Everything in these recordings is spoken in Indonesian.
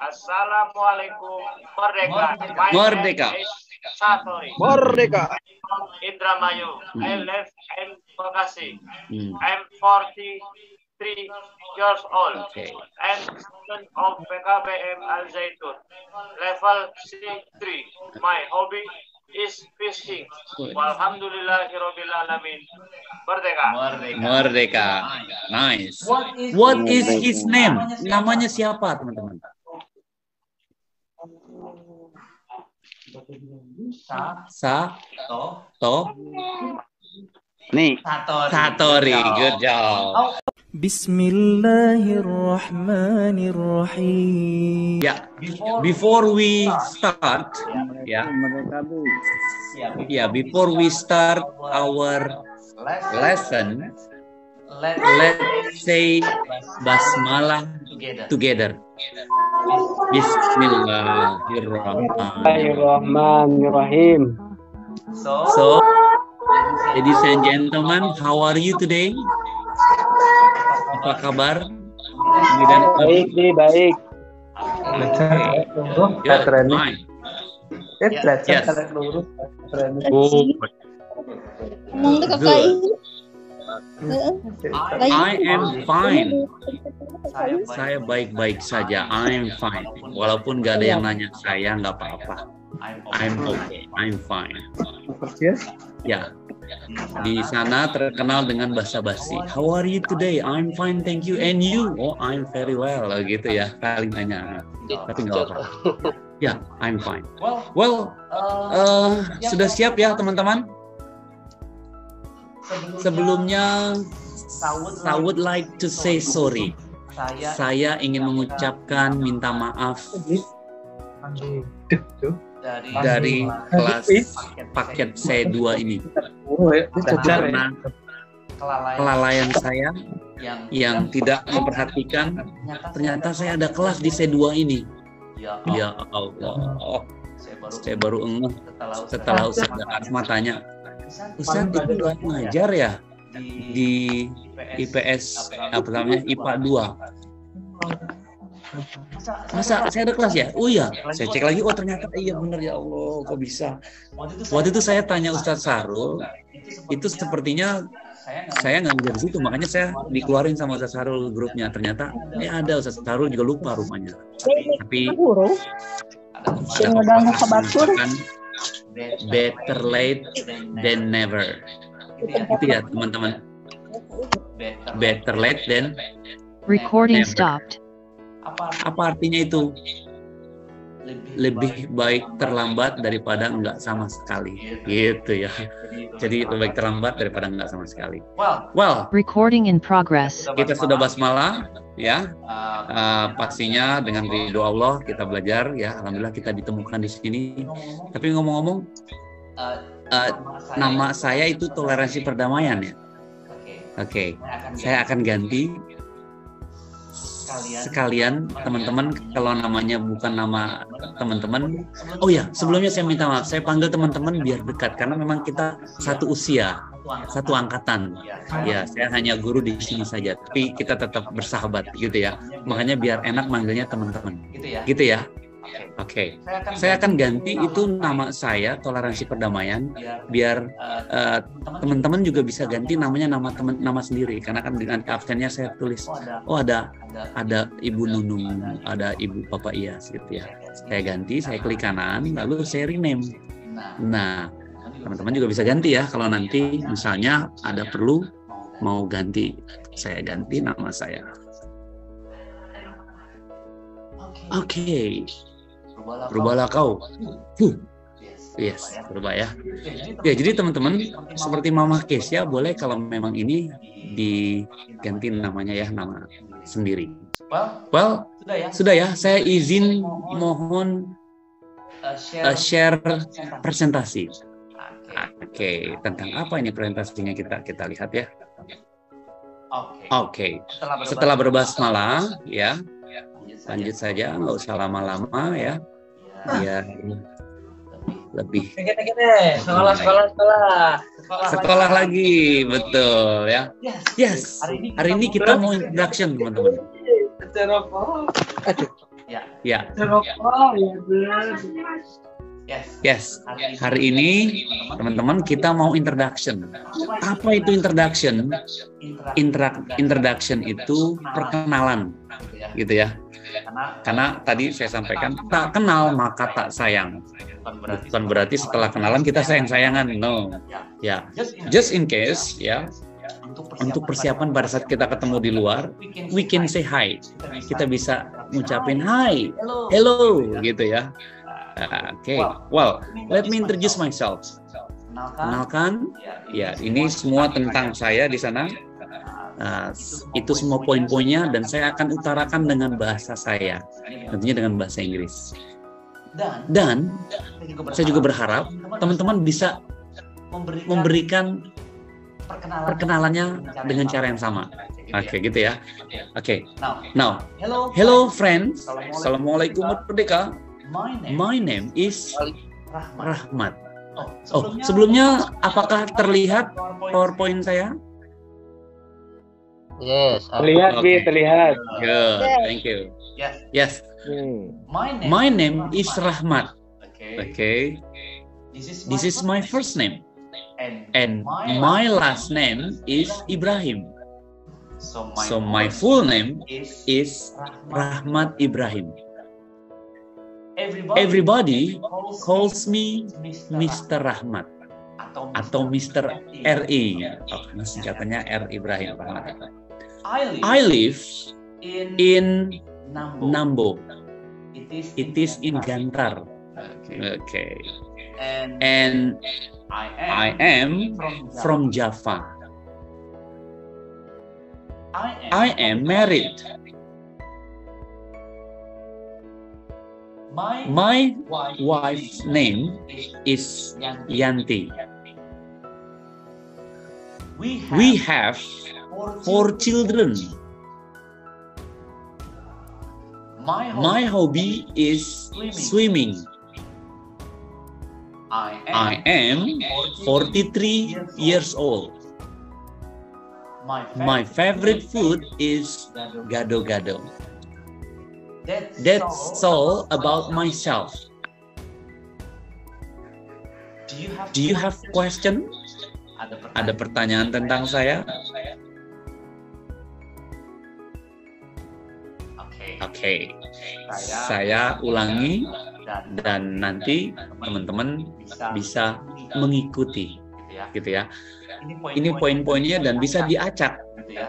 Assalamualaikum. Merdeka. Merdeka. Satori. Merdeka. Indramayu. I live in Bekasi. I'm 43 years old. Okay. I'm student of PKBM Al Zaitun. Level C3. My hobby is fishing. Walhamdulillahirabbil alamin. Merdeka. Merdeka. Nice. What is his name? Namanya siapa, teman-teman? Nih. Satori. Good job. Bismillahirrahmanirrahim. Yeah. Before we start, before we start our lesson, let's say basmalah together. Bismillahirrahmanirrahim. So, ladies and gentlemen, how are you today? Apa kabar? Baik, baik. Good. Fine. Yes. Oh. Good. I am fine. Saya baik-baik saja. I'm fine. Walaupun gak ada yang nanya saya, nggak apa-apa. I'm okay. I'm fine. Ya. Di sana terkenal dengan basa-basi. How are you today? I'm fine, thank you. And you? Oh, I'm very well. Gitu ya. Paling nanya. Tapi nggak apa-apa. Ya, I'm fine. Well, sudah siap ya teman-teman? Sebelumnya, I would like to say sorry. Saya ingin mengucapkan minta maaf dari kelas paket C2 ini. Karena kelalaian saya yang tidak memperhatikan, ternyata saya ada kelas di C2 ini. Ya Allah, saya baru ngeh setelah Ustaz Asma tanya, Ustaz itu nggak ngajar ya di IPS apa namanya IPA 2? Masa saya ada kelas ya? Oh iya, saya cek lagi, oh ternyata iya benar, ya Allah, kok bisa. Waktu itu saya tanya Ustadz Sarul, itu sepertinya saya nggak ngajar di situ, makanya saya dikeluarin sama Ustadz Sarul grupnya. Ternyata ada Ustadz Sarul juga lupa rupanya. Tapi kan better late than never. Itu ya teman-teman. Better late than recording never. Stopped. Apa artinya itu? Lebih baik terlambat daripada enggak sama sekali, gitu ya. Jadi lebih baik terlambat daripada enggak sama sekali. Well, recording in progress. Kita sudah basmalah, ya. Pastinya dengan ridho Allah kita belajar, ya. Alhamdulillah kita ditemukan di sini. Tapi ngomong-ngomong, nama saya itu Toleransi Perdamaian, ya. Oke. Saya akan ganti. Sekalian teman-teman, kalau namanya bukan nama teman-teman, oh ya, sebelumnya saya minta maaf, saya panggil teman-teman biar dekat karena memang kita satu usia, satu angkatan. Ya, saya hanya guru di sini saja, tapi kita tetap bersahabat gitu ya. Makanya biar enak manggilnya teman-teman. Gitu ya. Oke. Saya akan ganti itu nama saya Toleransi Perdamaian biar teman-teman juga bisa ganti namanya nama sendiri, karena kan dengan absennya saya tulis ada Ibu Nunung, ada Ibu Papa Iyas gitu ya. Saya ganti, saya klik kanan lalu saya rename. Nah, teman-teman juga bisa ganti ya kalau nanti misalnya ada perlu mau ganti, saya ganti nama saya. Oke. Berubahlah kau. Yes, berubah ya. Ya, jadi teman-teman seperti Mama Kesia boleh kalau memang ini diganti namanya ya, nama sendiri. Well, sudah ya. Saya izin mohon share presentasi. Oke, tentang apa ini presentasinya kita lihat ya. Oke. Setelah berbasmalah ya. Lanjut saja, nggak usah lama-lama ya. Biar lebih sekolah lagi, betul ya. Yes, hari ini kita mau introduction teman-teman. Ya. Yes. Yes. Hari ini teman-teman kita mau introduction. Apa itu introduction? Introduction itu perkenalan, gitu ya. Karena tadi saya sampaikan tak kenal maka tak sayang. Bukan berarti setelah kenalan kita sayang-sayangan. No. Ya. Just in case, ya. Untuk persiapan pada saat kita ketemu di luar, we can say hi. Kita bisa ngucapin hi, hello, gitu ya. Okay. Well, let me introduce myself. Kenalkan, ya ini semua tentang saya di sana. Itu semua poin-poinnya dan saya akan utarakan dengan bahasa saya, tentunya dengan bahasa Inggris. Dan saya juga berharap teman-teman bisa memberikan perkenalannya dengan cara yang sama. Oke, gitu ya. Oke. Now, hello friends. Assalamualaikum Merdeka. My name is Rahmat. Oh, sebelumnya apakah terlihat PowerPoint saya? Yes. Terlihat, Okay. terlihat. Good, thank you. Yes. My name is Rahmat. Okay. This is my first name. And my last name is Ibrahim. So my full name is Rahmat Ibrahim. Everybody calls me Mr. Rahmat atau Mr. RI. Oh, karena singkatannya R Ibrahim Rahmat. I live in Nambo. It is in Gantar. Okay. And I am from Java. I am married. My wife's name is Yanti. We have 4 children. My hobby is swimming. I am 43 years old. My favorite food is gado-gado. That's all about myself. Do you have question? Ada pertanyaan tentang saya? Oke. Saya ulangi dan nanti teman-teman bisa mengikuti, gitu ya. Ini poin-poinnya dan bisa diacak,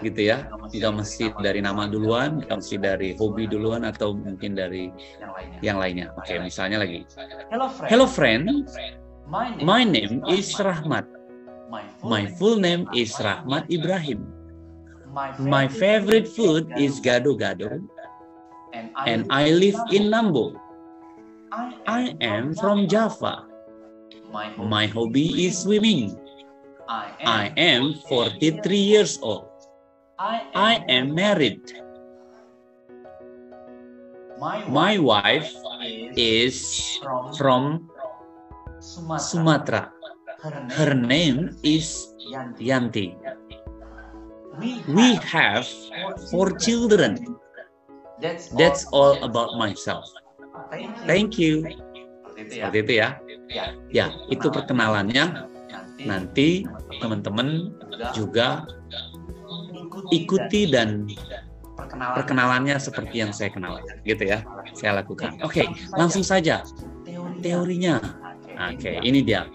gitu ya. Nggak mesti dari nama duluan, nggak mesti dari hobi duluan atau mungkin dari yang lainnya. Oke, misalnya lagi. Hello friend, my name is Rahmat. My full name is Rahmat Ibrahim. My favorite food is gado-gado. And I live in Nambo. I am from Java. My hobby is swimming. I am 43 years old. I am married. My wife is from Sumatra. Her name is Yanti. We have 4 children. That's all about myself. Thank you. Seperti itu ya. Ya, itu perkenalannya. Nanti teman-teman juga ikuti dan perkenalannya seperti yang saya kenal, gitu ya. Saya lakukan. Oke, langsung saja teorinya. Oke, ini dia.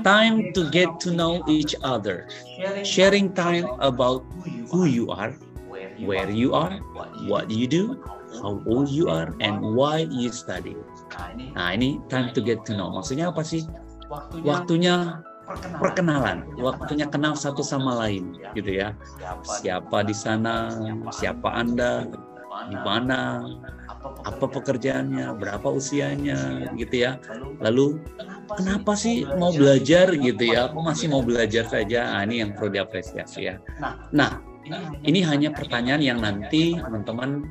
Time to get to know each other. Sharing time about who you are, where you are, what you do, how old you are, and why you study. Nah, ini time to get to know. Maksudnya apa sih? Waktunya perkenalan, waktunya kenal satu sama lain, gitu ya. Siapa di sana, siapa Anda, di mana, apa pekerjaannya, berapa usianya, gitu ya. Lalu kenapa sih mau belajar, gitu ya? Kok masih mau belajar saja? Nah, ini yang perlu diapresiasi ya. Nah, ini hanya pertanyaan yang nanti teman-teman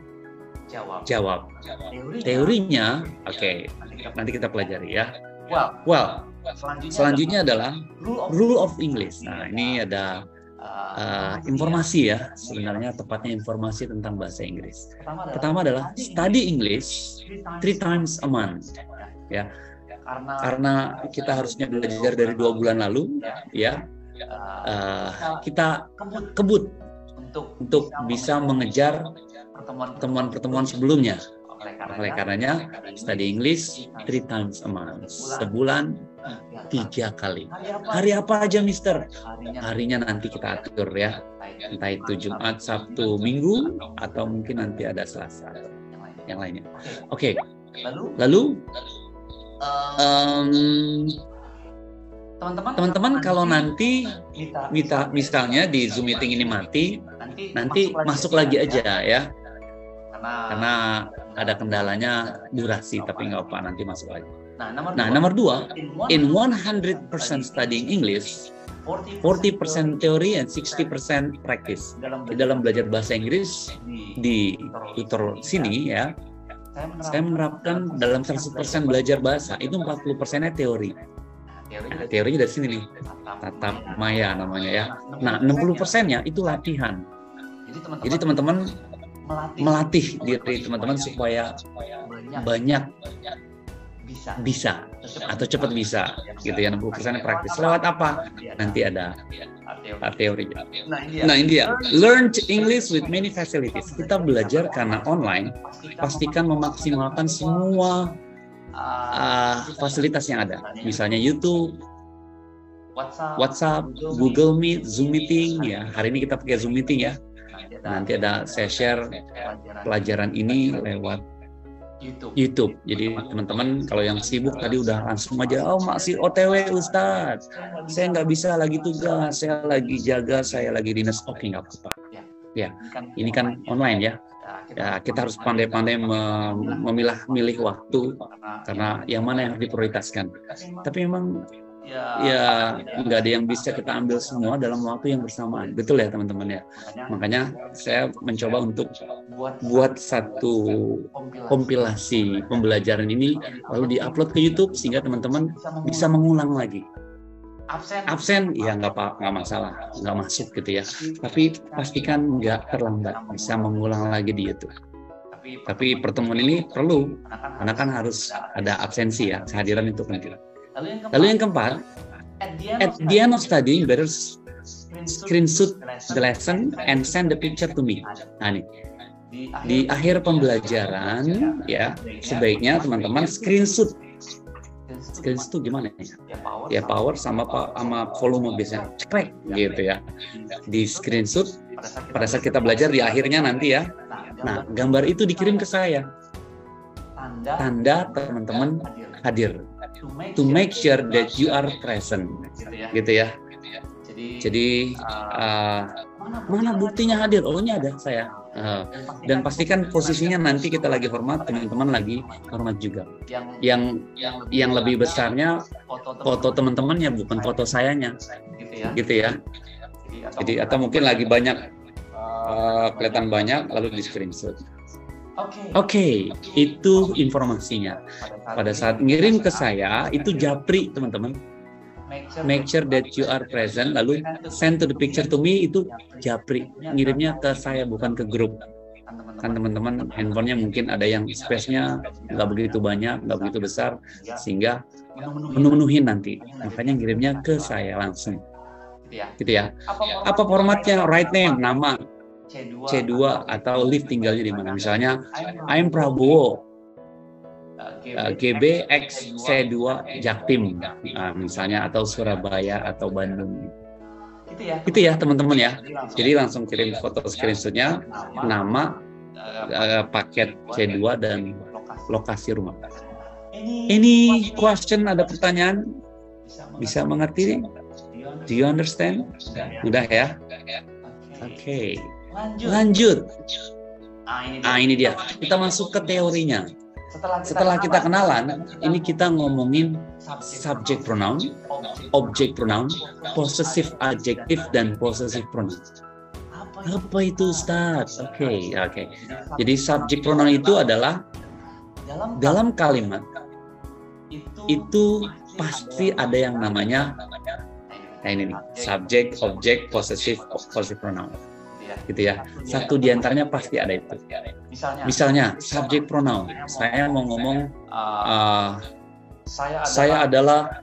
jawab. Teorinya, oke, nanti kita pelajari ya. Well, selanjutnya adalah rule of English. Nah, ini ada informasi ya, sebenarnya tepatnya informasi tentang bahasa Inggris. Pertama adalah study English 3 times a month. Ya, karena kita harusnya belajar dari 2 bulan lalu, ya, kita kebut untuk bisa mengejar pertemuan-pertemuan sebelumnya. Oleh karenanya, study English 3 times a month. Sebulan 3 kali. Hari apa aja, Mister? Harinya nanti kita atur ya. Entah itu Jumat, Sabtu, Minggu, atau mungkin nanti ada Selasa atau yang lainnya. Oke. Lalu teman-teman kalau nanti misalnya di Zoom meeting ini mati, nanti masuk lagi aja ya. Karena ada kendalanya durasi, tapi nggak apa, nanti masuk lagi. Nah, nomor 2, in 100% studying English, 40% teori and 60% practice. Di dalam belajar bahasa Inggris di tutor sini ya, saya menerapkan dalam 100% belajar bahasa itu 40%-nya teori. Nah, teorinya dari sini nih, tatap maya namanya ya. Nah, 60%-nya itu latihan. Jadi teman-teman melatih diri teman-teman supaya banyak bisa atau cepat bisa gitu ya. 60% praktis. Lewat apa? Nanti ada teori. Nah, ini dia. Learn English with many facilities. Kita belajar karena online, pastikan memaksimalkan semua fasilitas yang ada. Misalnya YouTube, WhatsApp, Google Meet, Zoom Meeting ya. Hari ini kita pakai Zoom Meeting ya. Nanti saya share pelajaran ini lewat YouTube. Jadi teman-teman kalau yang sibuk tadi udah langsung aja, oh masih OTW Ustadz, saya nggak bisa lagi tugas, saya lagi jaga, saya lagi dinas. Oke, nggak apa-apa. Ya, ini kan online ya. Ya, kita harus pandai-pandai memilah-milih waktu karena yang mana yang harus diprioritaskan. Tapi memang ya nggak ada yang bisa kita ambil semua dalam waktu yang bersamaan, betul ya teman-teman ya. Makanya saya mencoba untuk buat satu kompilasi pembelajaran ini lalu diupload ke YouTube sehingga teman-teman bisa mengulang lagi. Absen ya nggak masalah, nggak masuk gitu ya. Tapi pastikan nggak terlambat, bisa mengulang lagi di YouTube. Tapi pertemuan ini perlu karena kan harus ada absensi ya, kehadiran itu penting. Lalu yang keempat, at the end of studying, better screenshot the lesson and send the picture to me. Nah, nih, di akhir pembelajaran ya, sebaiknya teman-teman screenshot. Screenshot itu gimana ya? Ya power sama volume biasanya, cekrek gitu ya. Di screenshot pada saat kita belajar di akhirnya nanti ya. Nah, gambar itu dikirim ke saya. Tanda teman-teman hadir. To make sure that you are present, gitu ya. Jadi mana buktinya hadir? Oh, ini ada saya. Dan pastikan posisinya nanti kita lagi hormat, teman-teman lagi hormat juga. Yang lebih besarnya foto teman-temannya, bukan foto sayanya, gitu ya. Jadi atau mungkin lagi banyak kelihatan banyak lalu di screenshot. Oke, itu informasinya. Pada saat ngirim ke saya, itu japri teman-teman. Make sure that you are present, lalu send to the picture to me, itu japri. Ngirimnya ke saya, bukan ke grup. Kan teman-teman, handphonenya mungkin ada yang space-nya nggak begitu banyak, nggak begitu besar, sehingga menuhin nanti. Makanya ngirimnya ke saya langsung. Gitu ya. Apa formatnya? Right name, nama. C2 atau live tinggalnya di mana. Misalnya I'm Prabowo GB X C2 Jaktim misalnya, atau Surabaya atau Bandung. Itu ya teman-teman ya. Jadi langsung kirim foto screenshotnya, nama, paket C2 dan lokasi rumah. Ini question, ada pertanyaan? Bisa mengerti? Do you understand? Udah ya? Oke. Lanjut. Nah, ini dia. Kita masuk ke teorinya. Setelah kita kenalan, ini kita ngomongin subject pronoun, object pronoun, possessive adjective, dan possessive pronoun. Apa itu, Ustaz? Oke. Jadi subject pronoun itu adalah dalam kalimat itu pasti ada yang namanya. Nah ini nih, subject, object, possessive pronoun. Gitu ya. Satu di antaranya pasti ada itu. Misalnya subject pronoun. Saya mau ngomong saya adalah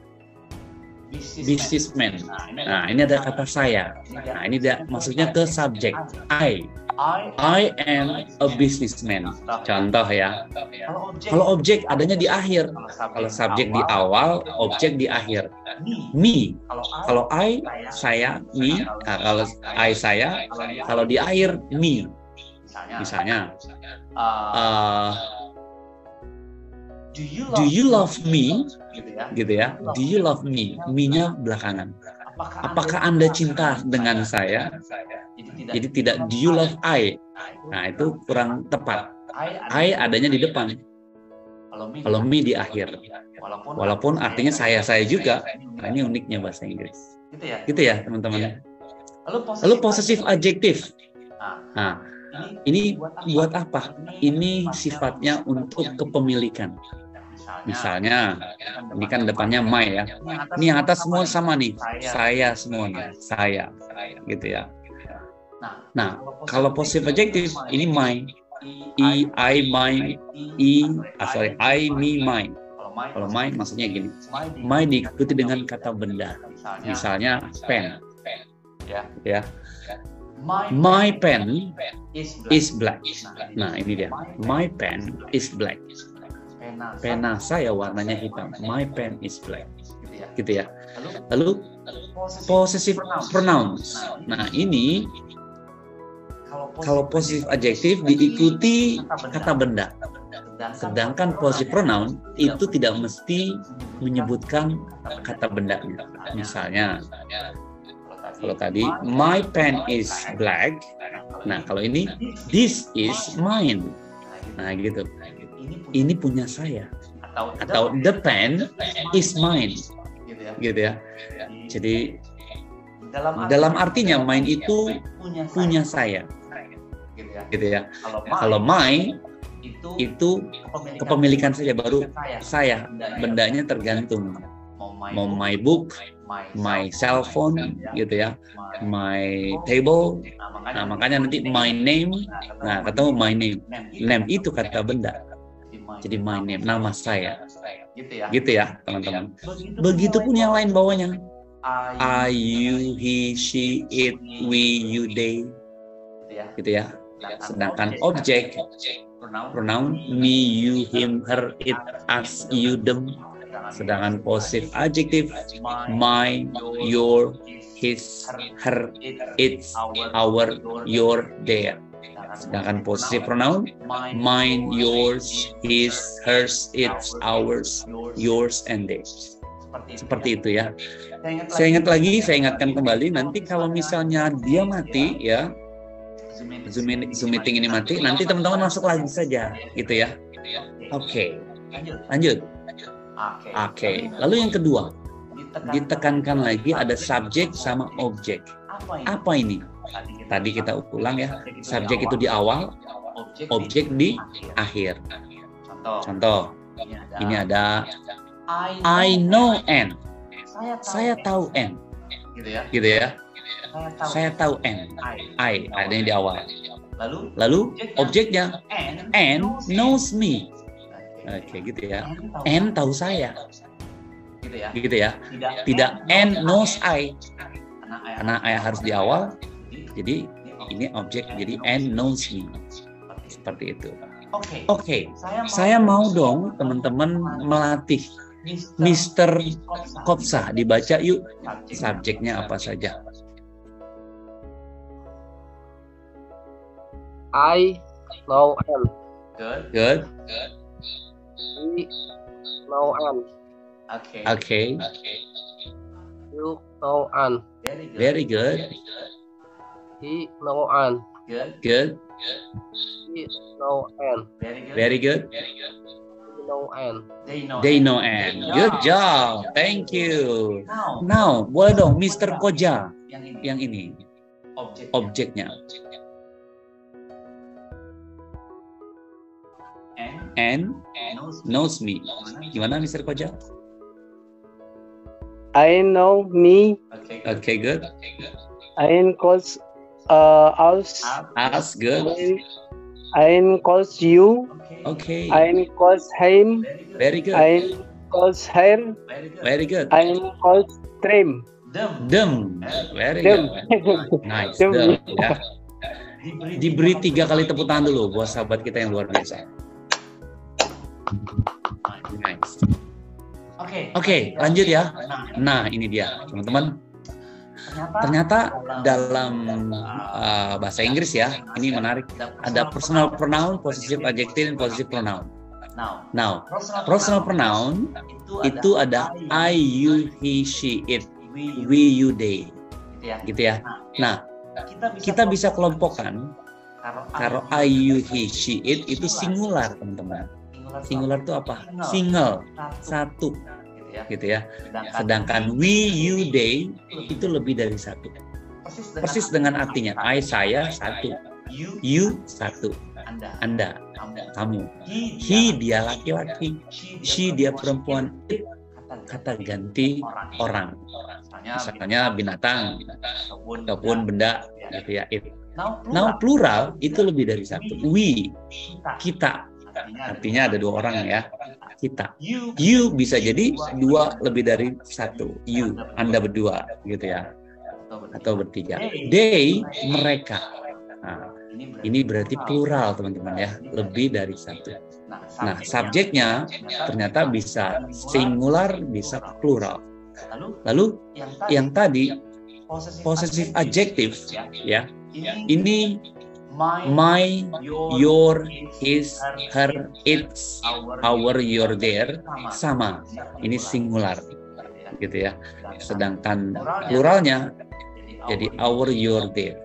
businessman. Nah, ini ada kata saya. Nah, ini maksudnya ke subjek. I am a businessman. Contoh ya. Kalau objek adanya di akhir. Kalau subjek di awal, objek di akhir. Me. Kalau I, saya, me. Nah, kalau I, saya. Kalau di akhir, me. Misalnya, do you love me? Gitu ya. Do you love me? Me-nya belakangan. Apakah Anda cinta dengan saya? Jadi tidak do you love I. Nah, itu kurang tepat. I adanya di depan. Kalau me di akhir. Walaupun artinya saya juga. Nah, ini uniknya bahasa Inggris. Gitu ya, teman-teman. Lalu possessive adjective. Nah, ini buat apa? Ini sifatnya untuk kepemilikan. Misalnya, ini kan depannya my ya. Ini yang atas semua sama nih. Saya semuanya. Saya. Gitu ya. Nah, kalau possessive adjective, ini my. I, my. I, me, my. Kalau my maksudnya gini. My diikuti dengan kata benda. Misalnya, pen. Ya. My pen is black. Nah, ini dia. My pen is black. Pena saya warnanya hitam. My pen is black. Gitu ya. Lalu possessive pronouns. Nah, ini kalau possessive adjective diikuti kata benda. Sedangkan possessive pronoun itu tidak mesti menyebutkan kata bendanya. Misalnya, kalau tadi my pen is black. Nah, kalau ini this is mine. Nah, gitu. Ini punya saya. Atau the pen is mine. Gitu ya. Jadi dalam artinya mine itu punya saya. Gitu ya. Kalau my itu kepemilikan saja, baru saya. Bendanya tergantung. Mau my book, my cell phone, gitu ya, my table. Nah, makanya nanti my name. Nah, ketemu my name. Name itu kata benda. Jadi my name, nama saya. Gitu ya, teman-teman. Begitupun yang lain bawahnya. I, you, he, she, it, we, you, they. Gitu ya. Sedangkan objek, pronoun, me, you, him, her, it, us, you, them. Sedangkan possessive adjective, my, your, his, her, its, our, your, their. Sedangkan possessive pronoun, mine, yours, his, hers, its, ours, yours, and theirs. Seperti itu ya. Saya ingatkan kembali, nanti kalau misalnya dia mati ya, Zoom meeting ini mati, nanti teman-teman masuk lagi saja, gitu ya. Oke. Lanjut. Oke. Lalu yang kedua, ditekankan lagi ada subjek sama objek. Apa ini? Tadi kita ulang ya. Subjek itu di awal, objek di akhir. Contoh. Ini ada I know N. Saya tahu N. Gitu ya. Saya tahu N. I adanya di awal. Lalu objeknya N knows me. Oke, gitu ya. N tahu saya. Gitu ya. Tidak N knows I. Karena I harus di awal. Jadi ini objek, jadi N knows me. Seperti itu. Oke. Saya mau dong teman-teman melatih Mr. Kopsa. Dibaca yuk. Subjeknya apa saja? I know N. Good. He know N. Okay. You know N. Very good. He know N. Good. He know N. Very good. He know N. They know N. Good job. Thank you. Now, boleh dong Mr. Koja yang ini. Objeknya. N knows me. Gimana Mr. Koja? I know me. Okay, good. I calls us. Us, good. I calls you. Okay, I calls him. very good. I calls her. Very good. I calls trim. Them, very Them. good. Nice, Them. them. Ya. Diberi 3 kali tepuk tangan dulu buat sahabat kita yang luar biasa. Nice. Oke, lanjut ya. Nah, ini dia, teman-teman. Ternyata dalam bahasa Inggris ya, ini menarik. Ada personal pronoun, possessive adjective, dan possessive pronoun. Now, personal pronoun itu ada I, you, he, she, it, we, you, they, gitu ya. Nah, kita bisa kelompokkan kalau I, you, he, she, it itu singular, teman-teman. Singular itu apa? Single, satu, gitu ya. Sedangkan we, you, they itu lebih dari satu. Persis dengan artinya I, saya, satu, you, satu, Anda, kamu, he, dia laki-laki, she, dia perempuan, it, kata ganti orang. Misalnya binatang ataupun benda, gitu ya. It. Now plural itu lebih dari satu. We, kita. Artinya ada 2 orang ya. Kita. You bisa jadi 2 lebih dari 1. You, Anda berdua, gitu ya. Atau bertiga. They, mereka. Nah, ini berarti plural, teman-teman ya. Lebih dari 1. Nah, subjeknya ternyata bisa singular, bisa plural. Lalu yang tadi possessive adjective ya. Ini my, your, his, her, its, our, your, their sama. Ini singular, gitu ya. Sedangkan pluralnya jadi our, your, their.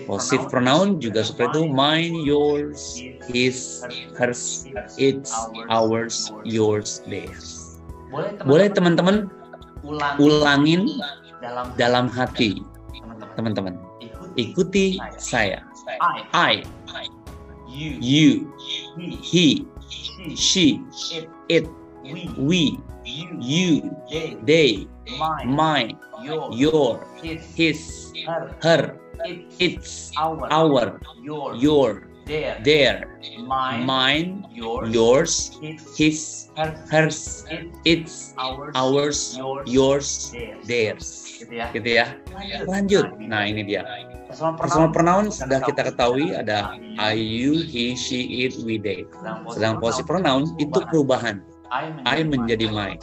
Possessive pronoun juga seperti itu, mine, yours, his, hers, its, ours, yours, theirs. Boleh teman-teman ulangin dalam hati, teman-teman. Ikuti saya. I, you, he, she, it, we, you, they, mine, your, his, her, its, our, your, their, mine, yours, his, hers, its, ours, yours, theirs. Gitu ya. Lanjut. Nah, ini dia. Personal pronoun sudah kita ketahui ada I, you, he, she, it, we, they. Sedang possessive pronoun itu perubahan. I menjadi my.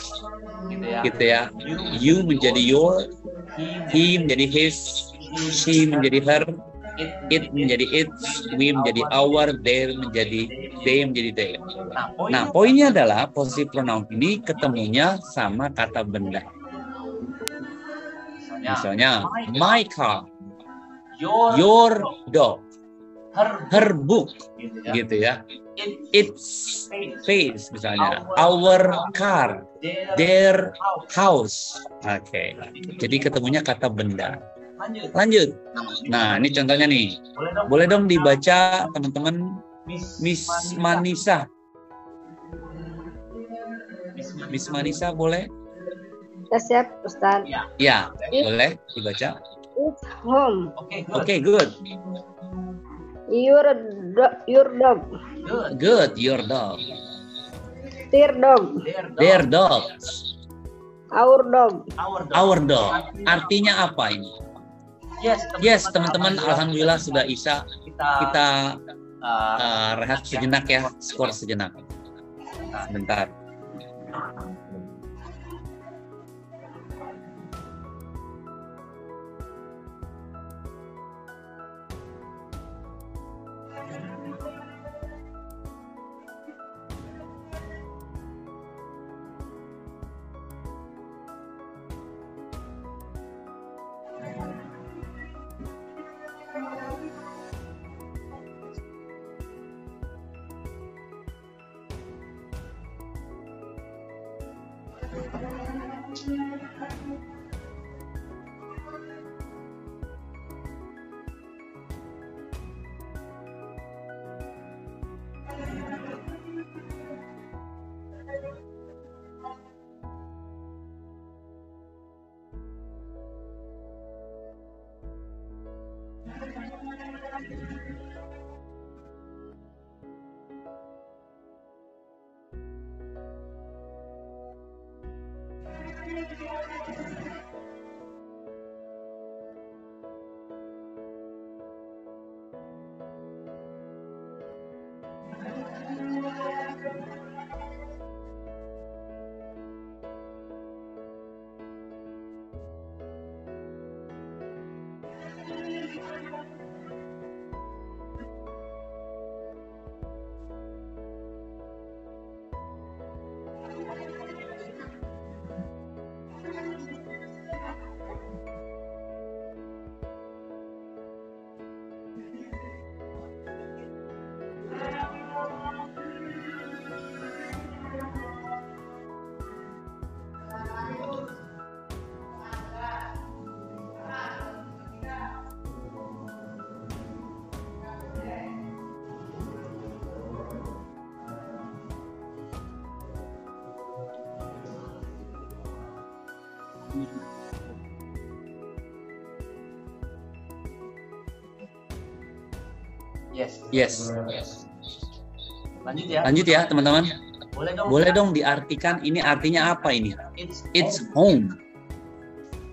Gitu ya. You menjadi your, he menjadi his, she menjadi her, it menjadi its, we menjadi our, their menjadi they menjadi their. Nah, poinnya adalah possessive pronoun ini ketemunya sama kata benda. Misalnya, my car, your dog, her book, gitu ya. Its face, misalnya, our car, their house. Oke. Jadi ketemunya kata benda. Lanjut. Nah, ini contohnya nih. Boleh dong dibaca, teman-teman. Miss Manisa. Miss Manisa boleh? Ya, siap, Ustaz. Ya, boleh dibaca. It's home. Okay, good. Your dog. Good, your dog. Their dog. Their dogs. Our dog. Our dog. Artinya apa ini? Yes, teman-teman, alhamdulillah sudah Isya. Kita rehat sejenak ya, skor sejenak. Sebentar. Yes. Lanjut ya. Lanjut ya, teman-teman. Boleh dong. Boleh dong diartikan ini artinya apa ini? It's home,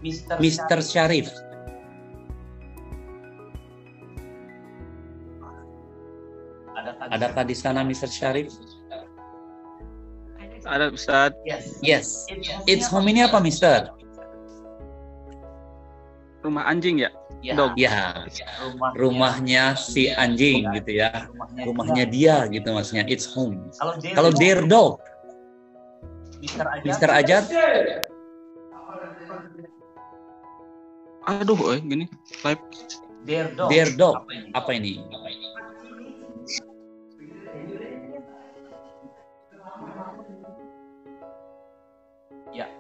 Mr. Syarif. Adakah di sana Mr. Syarif? Ada Ustaz. Yes. It's home ini apa, Mister? Rumah anjing ya? Dog. Ya, rumahnya si anjing gitu ya. Rumahnya dia gitu maksudnya. It's home. Kalau their dog, Mr. Ajat? Aduh, gini. Live. Their dog. Apa ini?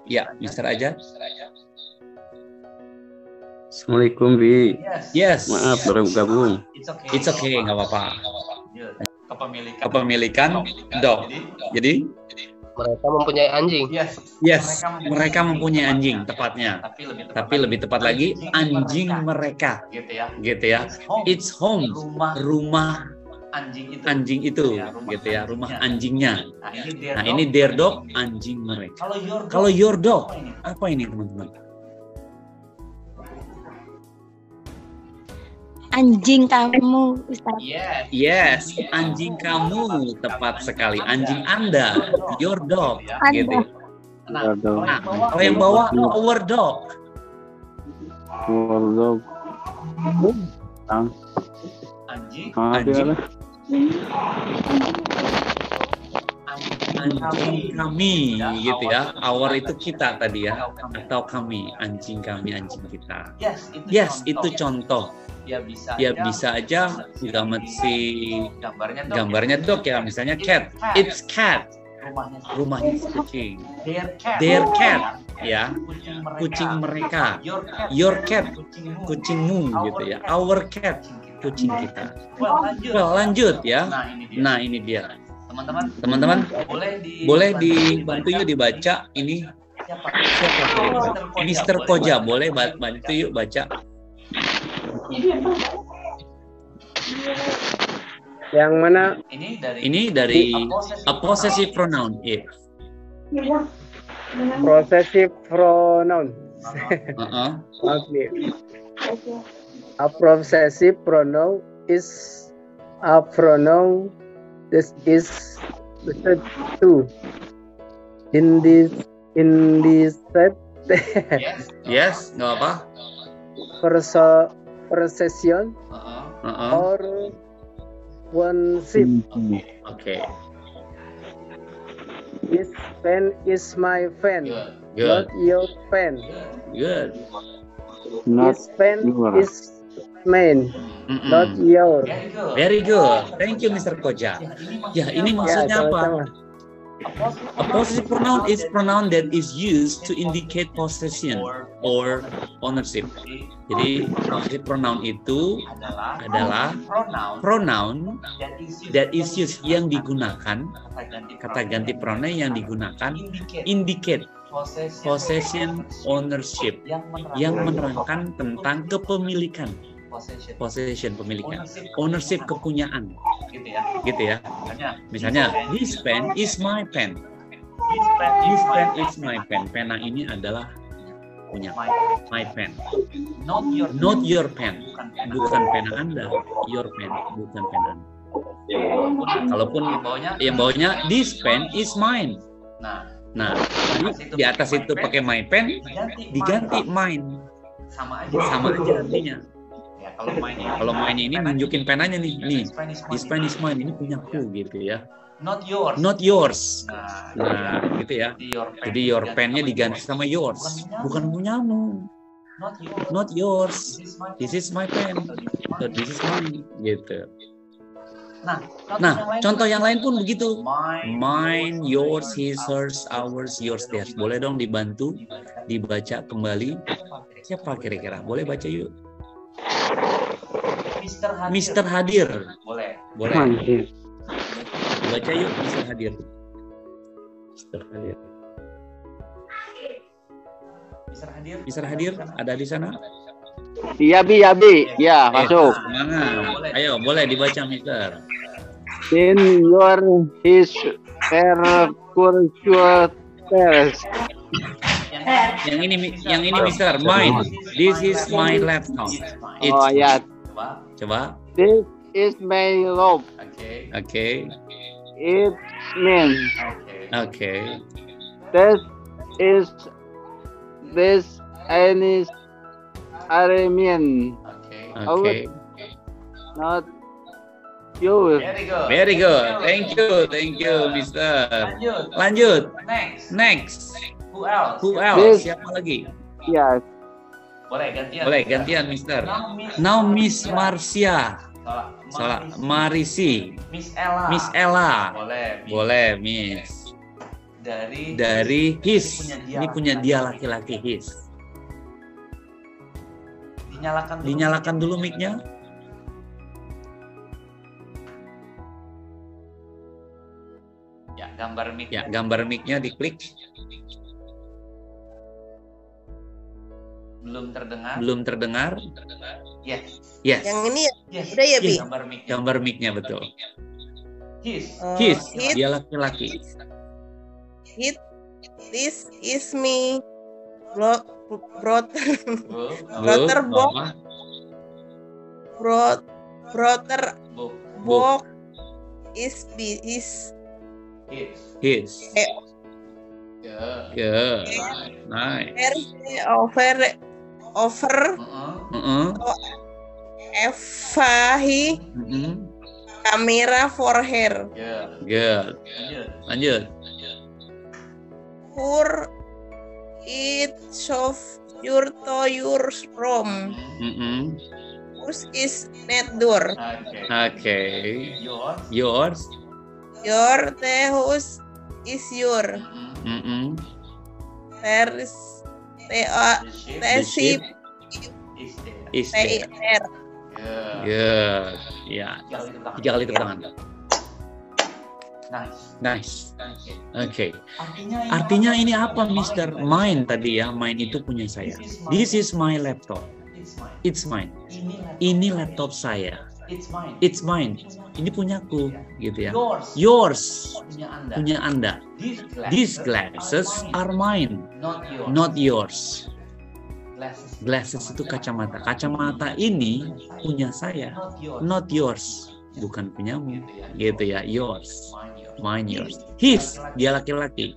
Ya, Mr. Ajat. Assalamualaikum, Bi. Yes. Maaf, baru gabung. It's okay, nggak apa-apa. Kepemilikan dog. Jadi Mereka mempunyai anjing. yes, mereka mempunyai anjing tepatnya. Tapi lebih tepat lagi anjing mereka. Gitu ya. It's home, rumah anjing itu gitu ya, rumah anjingnya. Nah, ini their dog, anjing mereka. Kalau your dog, apa ini, teman-teman? Anjing kamu, Ustaz. Yes, anjing kamu, tepat sekali. Anjing Anda, your dog, gitu. Nah, kalau yang bawah our dog. Anjing kami, gitu ya. Our itu kita tadi ya, atau kami, anjing kami, anjing kita. Yes, itu contoh. Ya bisa aja nggak mesti gambarnya dog ya, misalnya cat, it's cat, rumahnya kucing, their cat ya, kucing mereka, your cat, kucingmu gitu ya, our cat, kucing kita. Well, lanjut ya. Nah, ini dia, teman-teman, boleh dibantu yuk dibaca ini siapa? Mr. Koja, boleh bantu yuk baca. Yang mana? Ini dari a possessive pronoun. Possessive pronoun. Okay. A possessive pronoun is a pronoun that is referred to in this set. Yes, nggak apa. Procession or worship. Okay. This pen is my pen, Good. not your pen. Good. This pen is mine, not your. Very good. Thank you, Mr. Koja. Ya, ini maksudnya apa? A possessive pronoun is pronoun that is used to indicate possession or ownership. Jadi possessive pronoun itu adalah pronoun that is used, yang digunakan, kata ganti pronoun yang digunakan indicate possession ownership, yang menerangkan tentang kepemilikan. possession, pemilikan. Ownership, kepunyaan. Gitu ya. Misalnya, this pen is my pen. This pen is my pen. Pena ini adalah punya my pen. Not your pen. Bukan pena Anda. Your pen, bukan pena Anda. Kalaupun yang bawahnya this pen is mine. Nah, di atas itu pakai my pen, diganti mine. Sama aja artinya. Kalau mine ini nunjukin penanya nih, this pen is mine, ini punyaku gitu ya. Not yours. Nah, gitu ya. Jadi your pen-nya diganti sama yours, bukan punyamu. Not yours. This is my pen. So this is mine, gitu. Nah, contoh yang lain pun begitu. Mine, yours, his, hers, ours, yours, theirs. Boleh dong dibantu, dibaca kembali. Siapa kira-kira? Boleh baca yuk. Mr. Hadir. Boleh. Baca yuk, Mr. Hadir. Mr. Hadir, ada di sana? Iya, Bi. Ya, masuk. Semangat. Ayo, boleh dibaca, Mister. Senior his percursual test. Yang ini Mister, mine. This is my laptop. Oh ya. Coba. This is my laptop. Okay. It's mine. Okay. This any Armenian. Okay. Not yours. Very good. Thank you, Mister. Lanjut. Next. Who else? Siapa lagi? Yes. Boleh gantian, Mister. Now Miss Marcia. Salah. Marisi. Miss Ella. Boleh, Miss. Dari his. Ini punya dia laki-laki, his. Dinyalakan dulu mic-nya. Ya, gambar mic-nya diklik. Belum terdengar. Yes. Yang ini ya? Udah ya, Bi? Gambar mic-nya betul. His. Dia laki-laki. This is me. Brother book is his. Yeah. Nice. Over Evahi camera for her. Good. Lanjut. Pour it shove your to your room. Whose is net door? Okay. Yours. Your the house is your. There is the ship is there. Good. Ya. 3 kali tepuk tangan. Nice. Okay. Artinya ini apa, Mister? Mine tadi ya. Mine itu punya saya. This is my laptop. It's mine. Ini laptop saya. It's mine. Ini punyaku, gitu ya. Yours. Punya Anda. These glasses are mine. Not yours. Glasses itu kacamata. Kacamata ini punya saya. Not yours. Bukan punyamu, gitu ya. Yours. Mine, yours. His, dia laki-laki.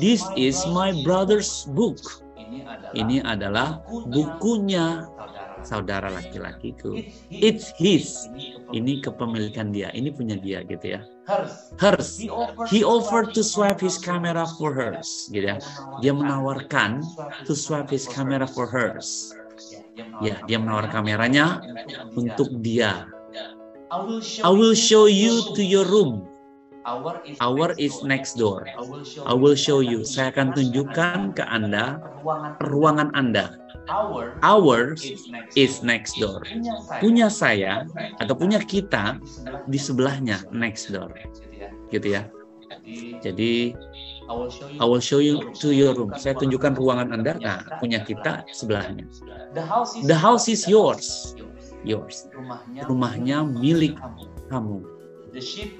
This is my brother's book. Ini adalah bukunya saudara laki-lakiku. It's his. Ini kepemilikan dia. Ini punya dia, gitu ya. Hers. He offered to swap his camera for hers, gitu ya. Dia menawarkan to swap his camera for hers. Ya, dia menawar kameranya untuk dia. I will show you to your room. Our is next door. I will show you. Saya akan tunjukkan ke Anda ruangan Anda. Ours is next door. Punya saya atau punya kita di sebelahnya, next door. Gitu ya. Jadi I will show you to your room. Saya tunjukkan ruangan Anda. Nah, punya kita sebelahnya. The house is yours. yours. Rumahnya milik kamu.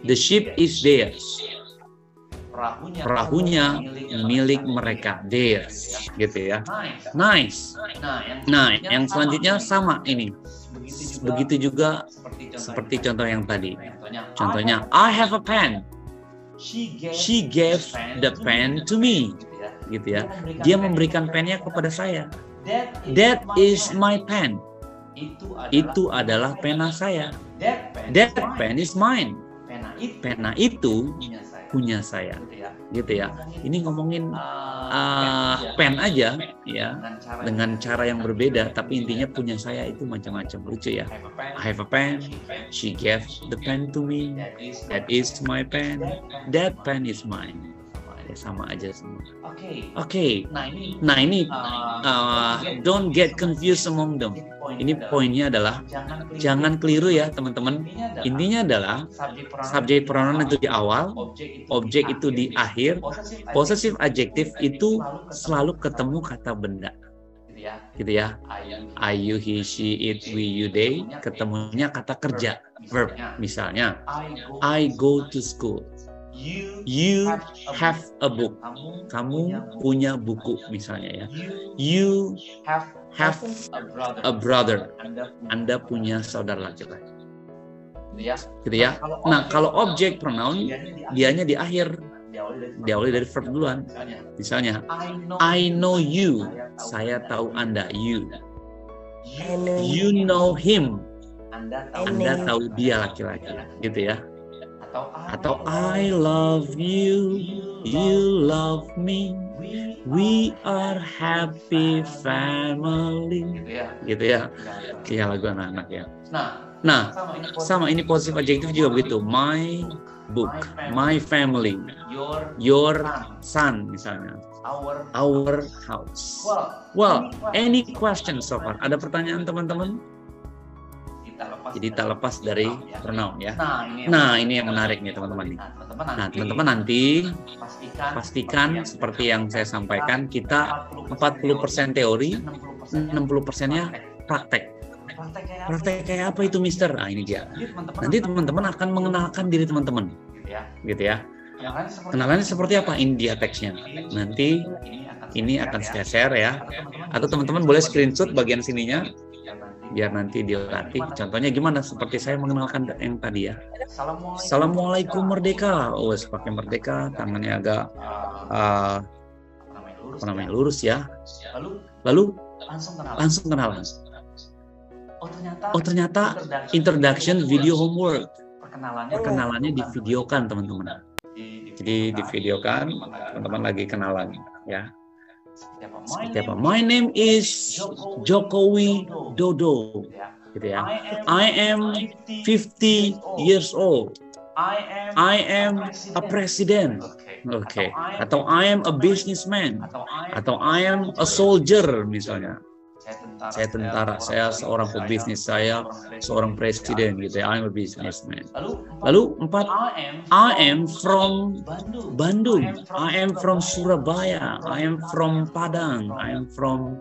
The ship is theirs. Perahunya milik mereka, theirs, gitu ya. Nice. Nah, yang selanjutnya sama ini. Begitu juga seperti contoh yang tadi. Contohnya, I have a pen. She gave the pen to me. Gitu ya. Dia memberikan pennya kepada saya. That is my pen. Itu adalah pena saya. That pen is mine. Pena itu punya saya. Gitu ya. Ini ngomongin pen aja ya, dengan cara yang berbeda, tapi intinya punya saya itu macam-macam. Lucu ya. I have a pen. She gave the pen to me. That is my pen. That pen is mine. Ya, sama aja semua. Oke. Nah ini don't get confused among them. Ini poinnya adalah jangan keliru ya teman-teman. Intinya adalah subjek pronoun itu di awal, objek itu di akhir, possessive adjective itu selalu ketemu kata benda. Gitu ya. I, you, he, she, it, we, you, they, ketemunya kata kerja, verb. Misalnya, I go to school. You have a book. Kamu punya buku misalnya ya. You have a brother. Anda punya saudara laki-laki. Gitu ya. Nah, kalau objek pronoun dianya di akhir. Diawali dari verb duluan. Misalnya, I know you. Saya tahu Anda, you. You know him. Anda tahu dia laki-laki. Gitu ya. Atau I love you, you love me, we are happy family. Gitu ya. Kayak lagu anak-anak ya. Nah, sama ini positive adjective juga begitu. My book, my family, your son misalnya. Our house. Well, any questions so far? Ada pertanyaan teman-teman? Jadi tak lepas dari pronoun ya. Nah, ini yang menarik nih teman-teman. Nah, teman-teman nanti pastikan seperti yang saya sampaikan, kita 40% teori, 60%-nya praktek. Praktek kayak apa itu, Mister? Nah, ini dia. Nanti teman-teman akan mengenalkan diri teman-teman. Gitu ya. Kenalannya seperti apa? Ini dia teksnya. Nanti ini akan saya share ya. Atau teman-teman boleh screenshot bagian sininya, biar nanti dilatih. Contohnya gimana? Seperti saya mengenalkan yang tadi ya. Assalamualaikum merdeka. Oh, pakai merdeka, tangannya agak lurus ya. Lalu langsung kenalan. Oh ternyata introduction video homework. Perkenalannya divideokan teman-teman. Jadi divideokan, teman-teman lagi kenalan ya. Seperti apa? My name is Jokowi Dodo. Gitu ya. I am 50 years old. I am a president. Okay. Atau I am a businessman. Atau I am a soldier misalnya. Saya tentara, saya seorang pebisnis, saya seorang presiden gitu ya. I am a businessman. Lalu 4, I am from Bandung. I am from Surabaya. I am from Padang. I am from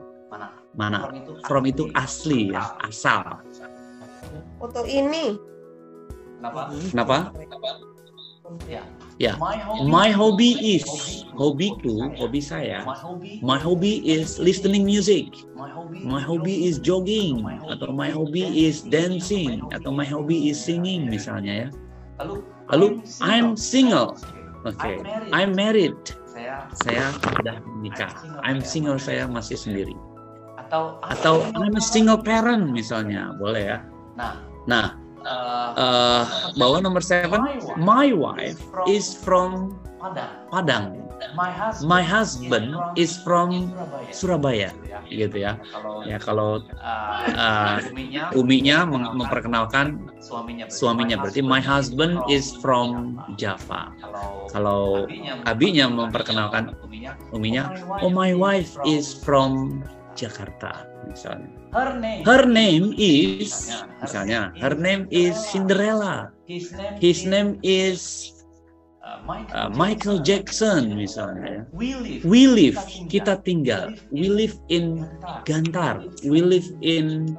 mana? From itu asli ya, asal. Foto ini. Kenapa? Ya, my hobby is, hobiku, hobi saya. My hobby is listening music. My hobby is jogging, atau my hobby is dancing, atau my hobby is singing misalnya ya. Lalu I'm single. Okay, I'm married. Saya sudah menikah. I'm single, saya masih sendiri. Atau I'm a single parent misalnya, boleh ya. Nah, bawah nomor 7, my wife is from Padang. My husband is from Surabaya, gitu ya. Ya kalau uminya memperkenalkan suaminya, berarti my husband is from Java. Kalau abinya memperkenalkan uminya, oh my wife is from Jakarta misalnya. Her name is misalnya, her name is Cinderella. His name is Michael Jackson misalnya. We live, kita tinggal. We live in Gantar. We live in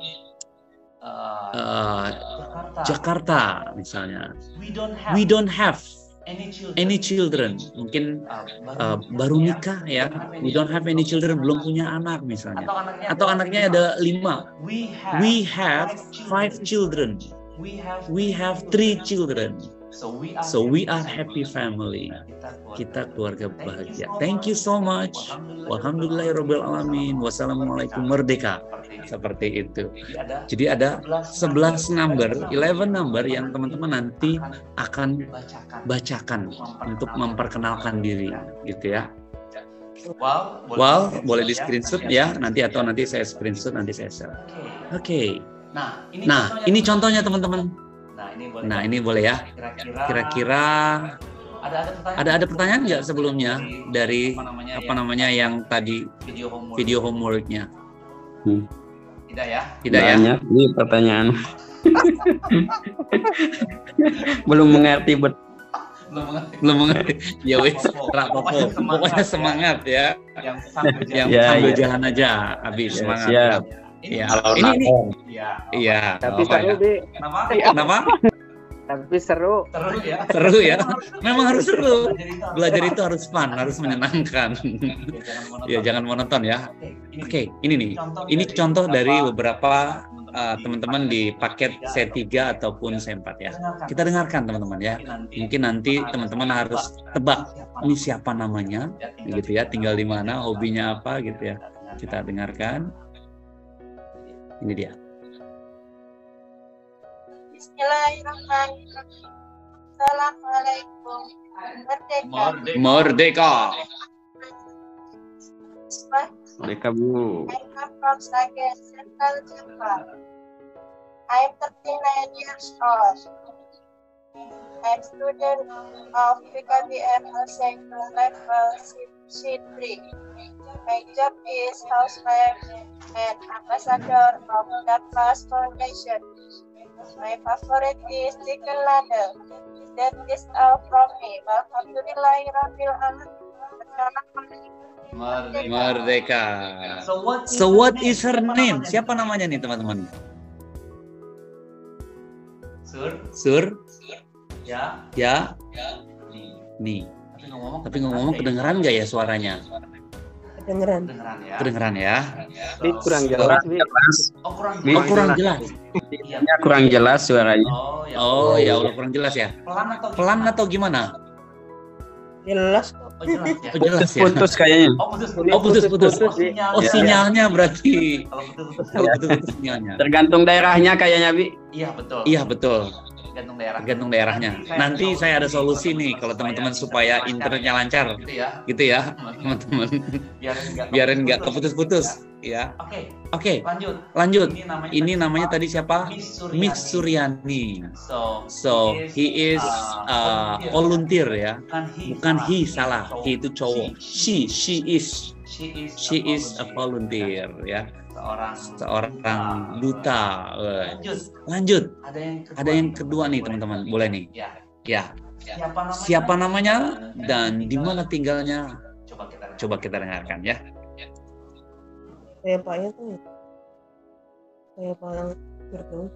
Jakarta misalnya. We don't have any children. Mungkin baru nikah ya. We don't have any children, belum punya anak misalnya. Atau anaknya ada 5. We have 5 children. We have 3 children. So we are happy family. Kita keluarga bahagia. Thank you so much. Walhamdulillahirabbil alamin. Wassalamualaikum, merdeka. Seperti itu. Jadi ada 11 number yang teman-teman nanti akan bacakan untuk memperkenalkan diri, gitu ya. Boleh di screenshot ya, nanti saya screenshot, nanti saya share. Oke. Nah, ini contohnya teman-teman. Nah, ini boleh ya. Kira-kira ada pertanyaan nggak sebelumnya dari yang tadi video homework-nya? Tidak ya? Banyak nih pertanyaan. Belum mengerti belum mengerti. Ya wes, pokoknya semangat ya. Yang sambil jalan aja, habis semangat. Siap. Ya. Ini. Iya. Tapi seru, Bi. Kenapa? Tapi seru. Seru ya. Memang harus seru. Belajar itu harus fun, harus menyenangkan. Ya, jangan monoton ya. Oke, ini nih. Ini contoh dari beberapa teman-teman di paket C3 ataupun C4 ya. Kita dengarkan teman-teman ya. Mungkin nanti teman-teman harus tebak ini siapa namanya, gitu ya. Tinggal di mana, hobinya apa, gitu ya. Kita dengarkan. Ini dia. Bismillahirrahmanirrahim. Assalamualaikum. Merdeka. Merdeka, Bu. I come from Sragen, Central Java. I'm 39 years old. I'm student of PKBM Al-Zaitun level C3. My job is housewife and ambassador of the Plus Foundation. My favorite is chicken ladle. That is all from me. Alhamdulillahirabbil alamin. Merdeka. So what is her name? Siapa namanya nih teman-teman? Sur. Ya. Nih. Tapi ngomong kedengeran nggak ya suaranya? Kedengeran ya. Kurang jelas, Bi. Kurang jelas. Kurang jelas suaranya. Oh ya Allah, kurang jelas ya. Pelan atau gimana? Jelas. Jelas ya. Putus kayaknya. Putus. Sinyalnya berarti. Kalau putus sinyalnya. Tergantung daerahnya kayaknya, Bi. Iya betul. Tergantung daerahnya. Nanti saya ada solusi nih kalau teman-teman supaya internetnya lancar, gitu ya, teman-teman. Biarin nggak keputus-putus, ya. Oke. Lanjut. Ini namanya tadi siapa? Miss Suryani. So he is volunteer ya. Bukan he, salah. He itu cowok. She is a volunteer ya. Seorang duta. Lanjut. Ada yang kedua nih teman-teman. Boleh nih. Ya. Siapa namanya dan di mana tinggalnya? Coba kita dengarkan ya. Saya Pak itu. Saya Pak Firdaus.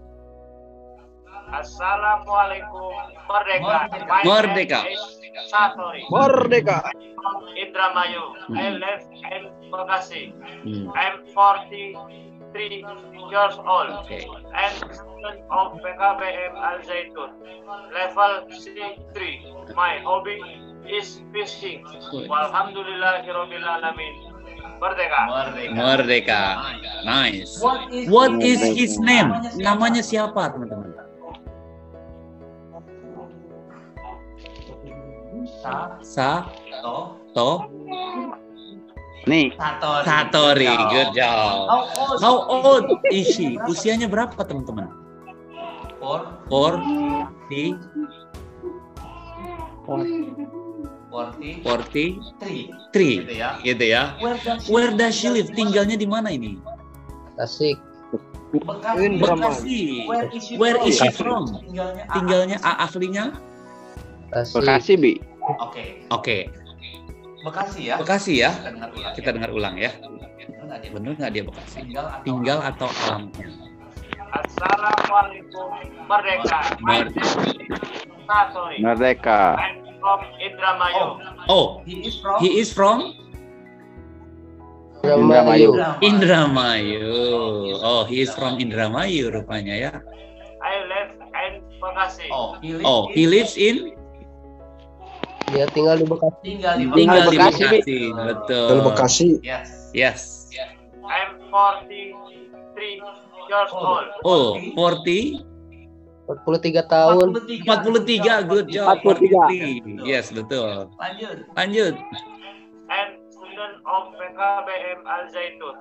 Assalamualaikum. Merdeka. Merdeka. Indramayu. I live in Bekasi. I'm 43 years old. I'm student of PKBM Al-Zaitun level C3. My hobby is fishing. Walhamdulillahirabbil alamin. Merdeka. Nice. What is his name? Namanya siapa, teman-teman? Satori. Good job. How old is she? Usianya berapa, teman-teman? 43, gitu ya. Where does she live? Tinggalnya di mana ini? Tasik. Bekasi. Where is she from? Tinggalnya aslinya? Bekasi, Bi. Oke. Bekasi ya. Kita dengar ulang ya. Bener nggak dia Bekasi? Tinggal atau alamatnya? Assalamualaikum Merdeka. Sorry. Merdeka. I'm from Indramayu. Oh, he is from Indramayu. Indramayu. Oh, he is from Indramayu rupanya ya. I live in Bekasi. He lives in Dia tinggal di Bekasi. tinggal di Bekasi, Bekasi. Betul. Bekasi. Yes. I'm 43 years old. Oh, 40 43 tahun. 43, good job. 43. Yes, betul. Lanjut. I'm student of PKBM Al Zaitun.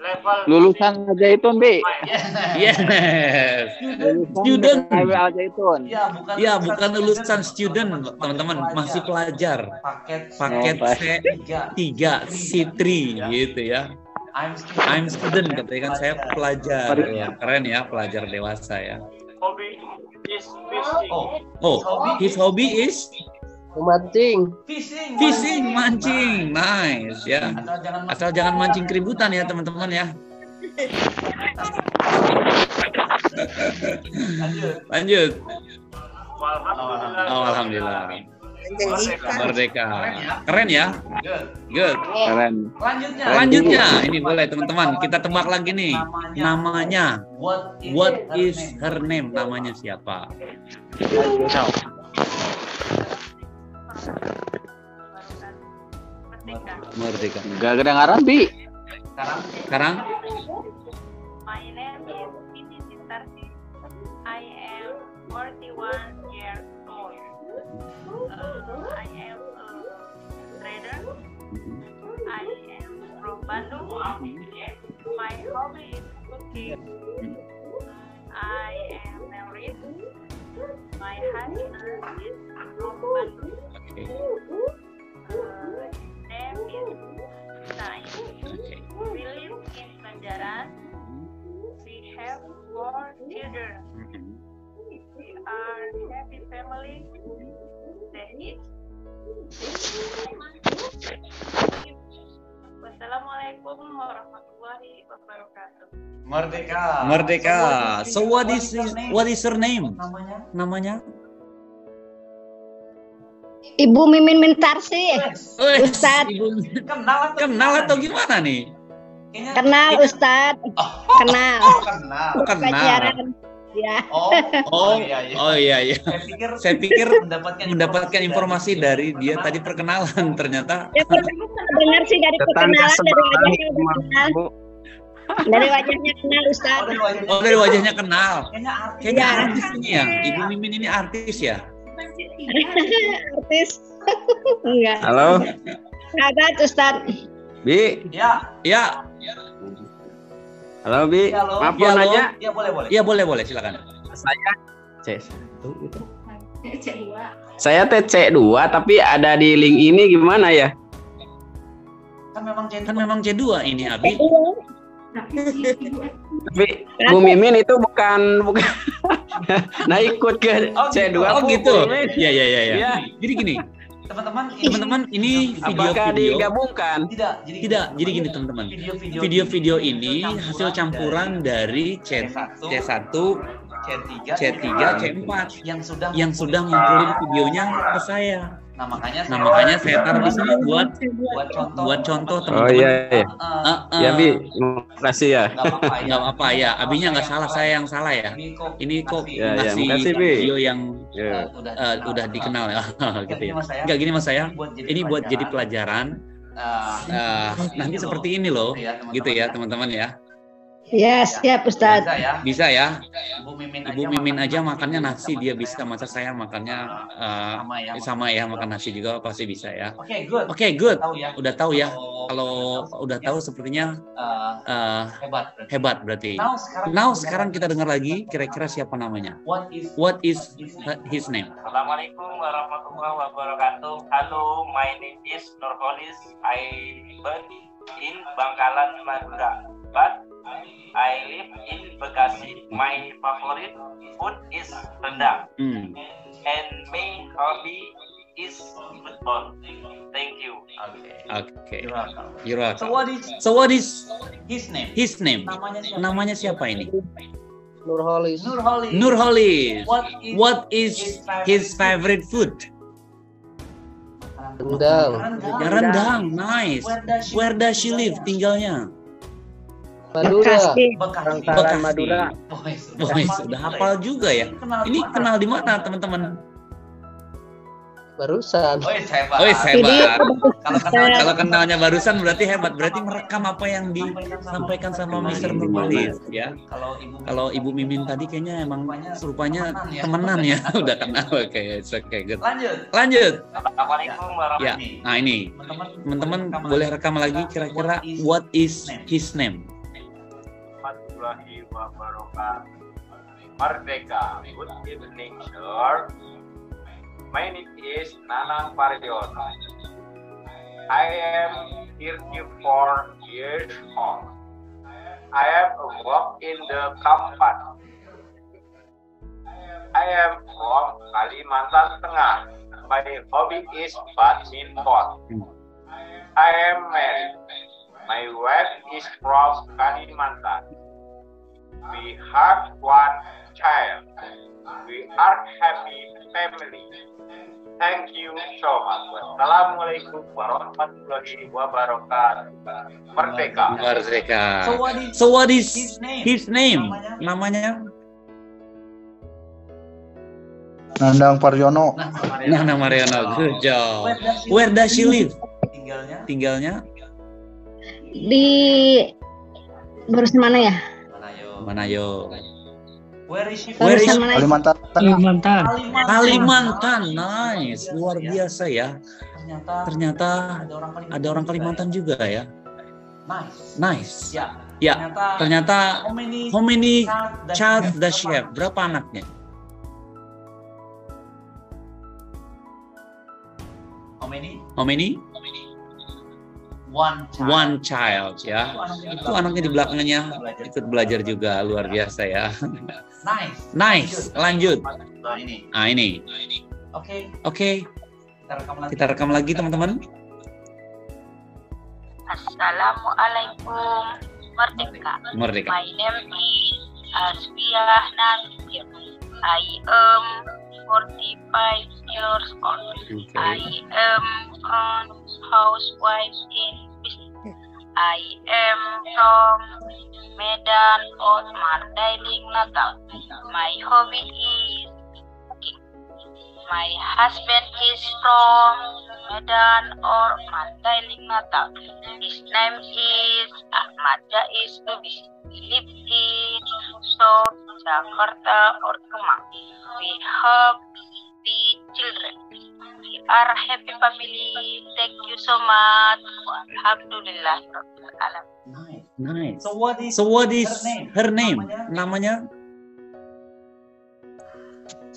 Level Lulusan Al-Zaitun, Bi. Yes. Student. Al Zaitun. Ya, bukan lulusan student, teman-teman, masih pelajar. Paket C3, C3 gitu ya. I'm student, katanya kan saya pelajar. Ya, keren ya, pelajar dewasa ya. hobby is fishing. Oh, his hobby is Mancing. fishing, mancing. Nice ya. Asal jangan mancing keributan ya, teman-teman ya. Lanjut. Oh, alhamdulillah. Merdeka. Keren ya? Good. Keren. Selanjutnya, ini boleh teman-teman. Kita tebak lagi nih. Namanya. What is her name? Namanya siapa? Merdeka. Gak kedengaran, Bi. Sekarang? My name is Siti Sintarsi. I am 41 years old. I am a trader. I am from Bandung. My hobby is cooking. I am married. My husband is from Bandung. Name is Sai. We live in Banjaran. We have 4 children. We are happy family. Wassalamualaikum warahmatullahi wabarakatuh. Merdeka. So what is her name? Namanya? Ibu Mimin Mintarsi. Ustad. Kenal atau gimana nih? Kenal Ustad. Kenal. Kenal. Ya. Oh iya. Saya pikir mendapatkan informasi dari dia tadi perkenalan, ternyata. Ya, dengar sih dari perkenalan, dari wajahnya udah kenal. Dari wajahnya kenal Ustaz. Oh, dari wajahnya kenal. Kayaknya artis ini ya. Ibu Mimin ini artis ya? Artis. Enggak. Halo. Kagak Ustaz. Bi. Ya. Halo, Bi. Maaf mau nanya? Iya, boleh, silakan. Saya C1 gitu. Saya TC2 tapi ada di link ini gimana ya? Kan memang C2 ini, Abi. Tapi Bu Mimin itu bukan nah ikut ke C2. Oh gitu. Iya. Jadi gini, teman-teman ini apakah video digabungkan? Tidak. Jadi gini teman-teman. Video-video ini hasil campuran dari C1, C3, C4 yang sudah ngumpulin videonya ke saya. Nah makanya saya taruh di sini buat contoh teman-teman. Oh iya. Ya Bi, makasih ya. Nggak apa-apa ya. Abinya nggak salah, saya yang salah ya. Ini kok ngasih video yang udah dikenal ya, gitu ya. Nggak gini mas saya. Ini buat jadi pelajaran. Nanti seperti ini loh, gitu ya teman-teman ya. Ya, siap Ustaz. Bisa ya. Ibu Mimin aja makannya nasi, dia bisa. Masa saya makannya sama ya, makan nasi juga pasti bisa ya. Oke, good. Udah tahu ya. Kalau udah tahu sepertinya hebat berarti. Now sekarang kita dengar lagi kira-kira siapa namanya. What is his name? Assalamualaikum warahmatullahi wabarakatuh. Halo, my name is Nurholis. I live in Bangkalan, Madura. But I live in Bekasi. My favorite food is rendang. And my hobby is football. Thank you. Okay. You're welcome. So what is his name? Namanya siapa ini? Nurholis. Nurholis. What is his favorite food? Rendang. Rendang. Nice. Where does she live? Tinggalnya? Madura. Bangkalan Madura. Woi, sudah hafal juga ya. Ini kenal di mana teman-teman? Barusan. Oh, hebat. Kalau kenalnya barusan berarti hebat. Berarti merekam apa yang disampaikan sama Mr. Nurholis ya. Kalau Ibu Mimin tadi kayaknya emang rupanya temenan ya. Udah kenal kayak gitu. Lanjut. Assalamualaikum Ya. warahmatullahi. Nah ini teman-teman boleh rekam lagi kira-kira what is his name? Warahmatullahi wabarakatuh. Merdeka. Good evening, sir. My name is Nanang Parjono. I am 34 years old. I have worked in the company. I am from Kalimantan Tengah. My hobby is badminton. I am married. My wife is from Kalimantan. We have one child. We are happy family. Thank you so much. Wassalamualaikum warahmatullahi wabarakatuh. Merdeka. So what is his name? Namanya? Nandang Parjono. Nandang Mariono. Good job. Where does she live? Tinggalnya? Di barusan mana ya? Manayo. Where is she? Kalimantan. Kalimantan. Nice. Luar biasa ya. Ternyata ada orang Kalimantan juga ya. Nice. Ya. Ternyata how many child does she have? Berapa anaknya? How many? One child ya. Itu anaknya di belakangnya ikut belajar juga, luar biasa ya. Nice. Lanjut. Nah ini. Oke. Kita rekam lagi teman-teman. Assalamualaikum. Merdeka. My name is Asfiah Nasir. I am 45 years old. I am a housewife in business. I am from Medan or Mandailing, Natal. My hobby is cooking. My husband is from Medan or Mandailing, Natal. His name is Ahmad Jais Lubis. We live in South Jakarta or Kemang. We have 3 children. We are a happy family. Thank you so much. Alhamdulillah. Nice. So what is her name? Namanya?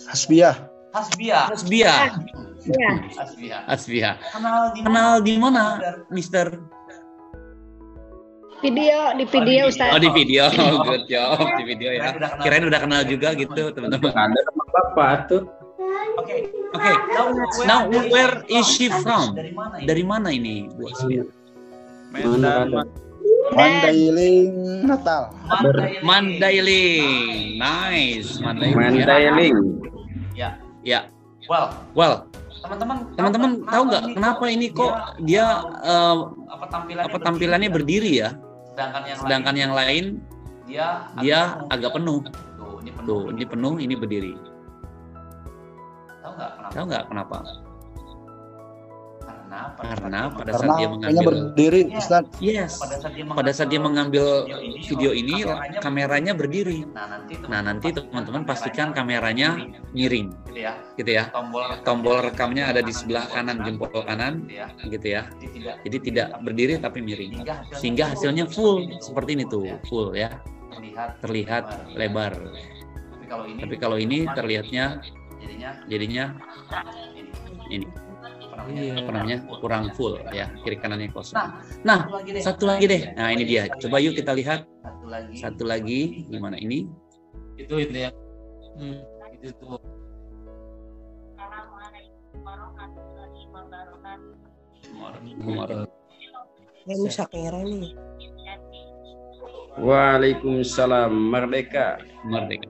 Hasbiah. Kenal di mana, Mister? Di video Ustaz. Oh, di video. Good job. Di video ya. Kirain udah kenal juga gitu, teman-teman. Ada sama Bapak tuh. Oke. Now where is she from? Dari mana ini, Bu Asfiah? Mandailing, Natal. Mandailing. Nice. Mandailing. Ya. Well. Teman-teman tahu nggak kenapa ini kok dia tampilannya berdiri ya? Sedangkan yang lain dia agak penuh. Tuh, ini penuh, ini berdiri. Tahu nggak kenapa? Karena pada saat dia mengambil berdiri, Ustaz. Yes. Pada saat dia mengambil video ini kameranya berdiri. Nah, nanti teman-teman pastikan kameranya miring. Gitu ya. Tombol rekamnya ada di sebelah kanan, jempol kanan, gitu ya. Jadi tidak berdiri tapi miring. Sehingga hasilnya full seperti ini tuh, full ya. Terlihat lebar. Tapi kalau ini terlihatnya jadinya ini. Apa namanya, kurang full ya, kiri kanannya kosong. Nah, satu lagi deh. Nah, ini dia. Coba yuk kita lihat. Satu lagi gimana ini? Itu ya. Itu tuh. Ini bisa kamera nih. Waalaikumsalam. Merdeka. Merdeka.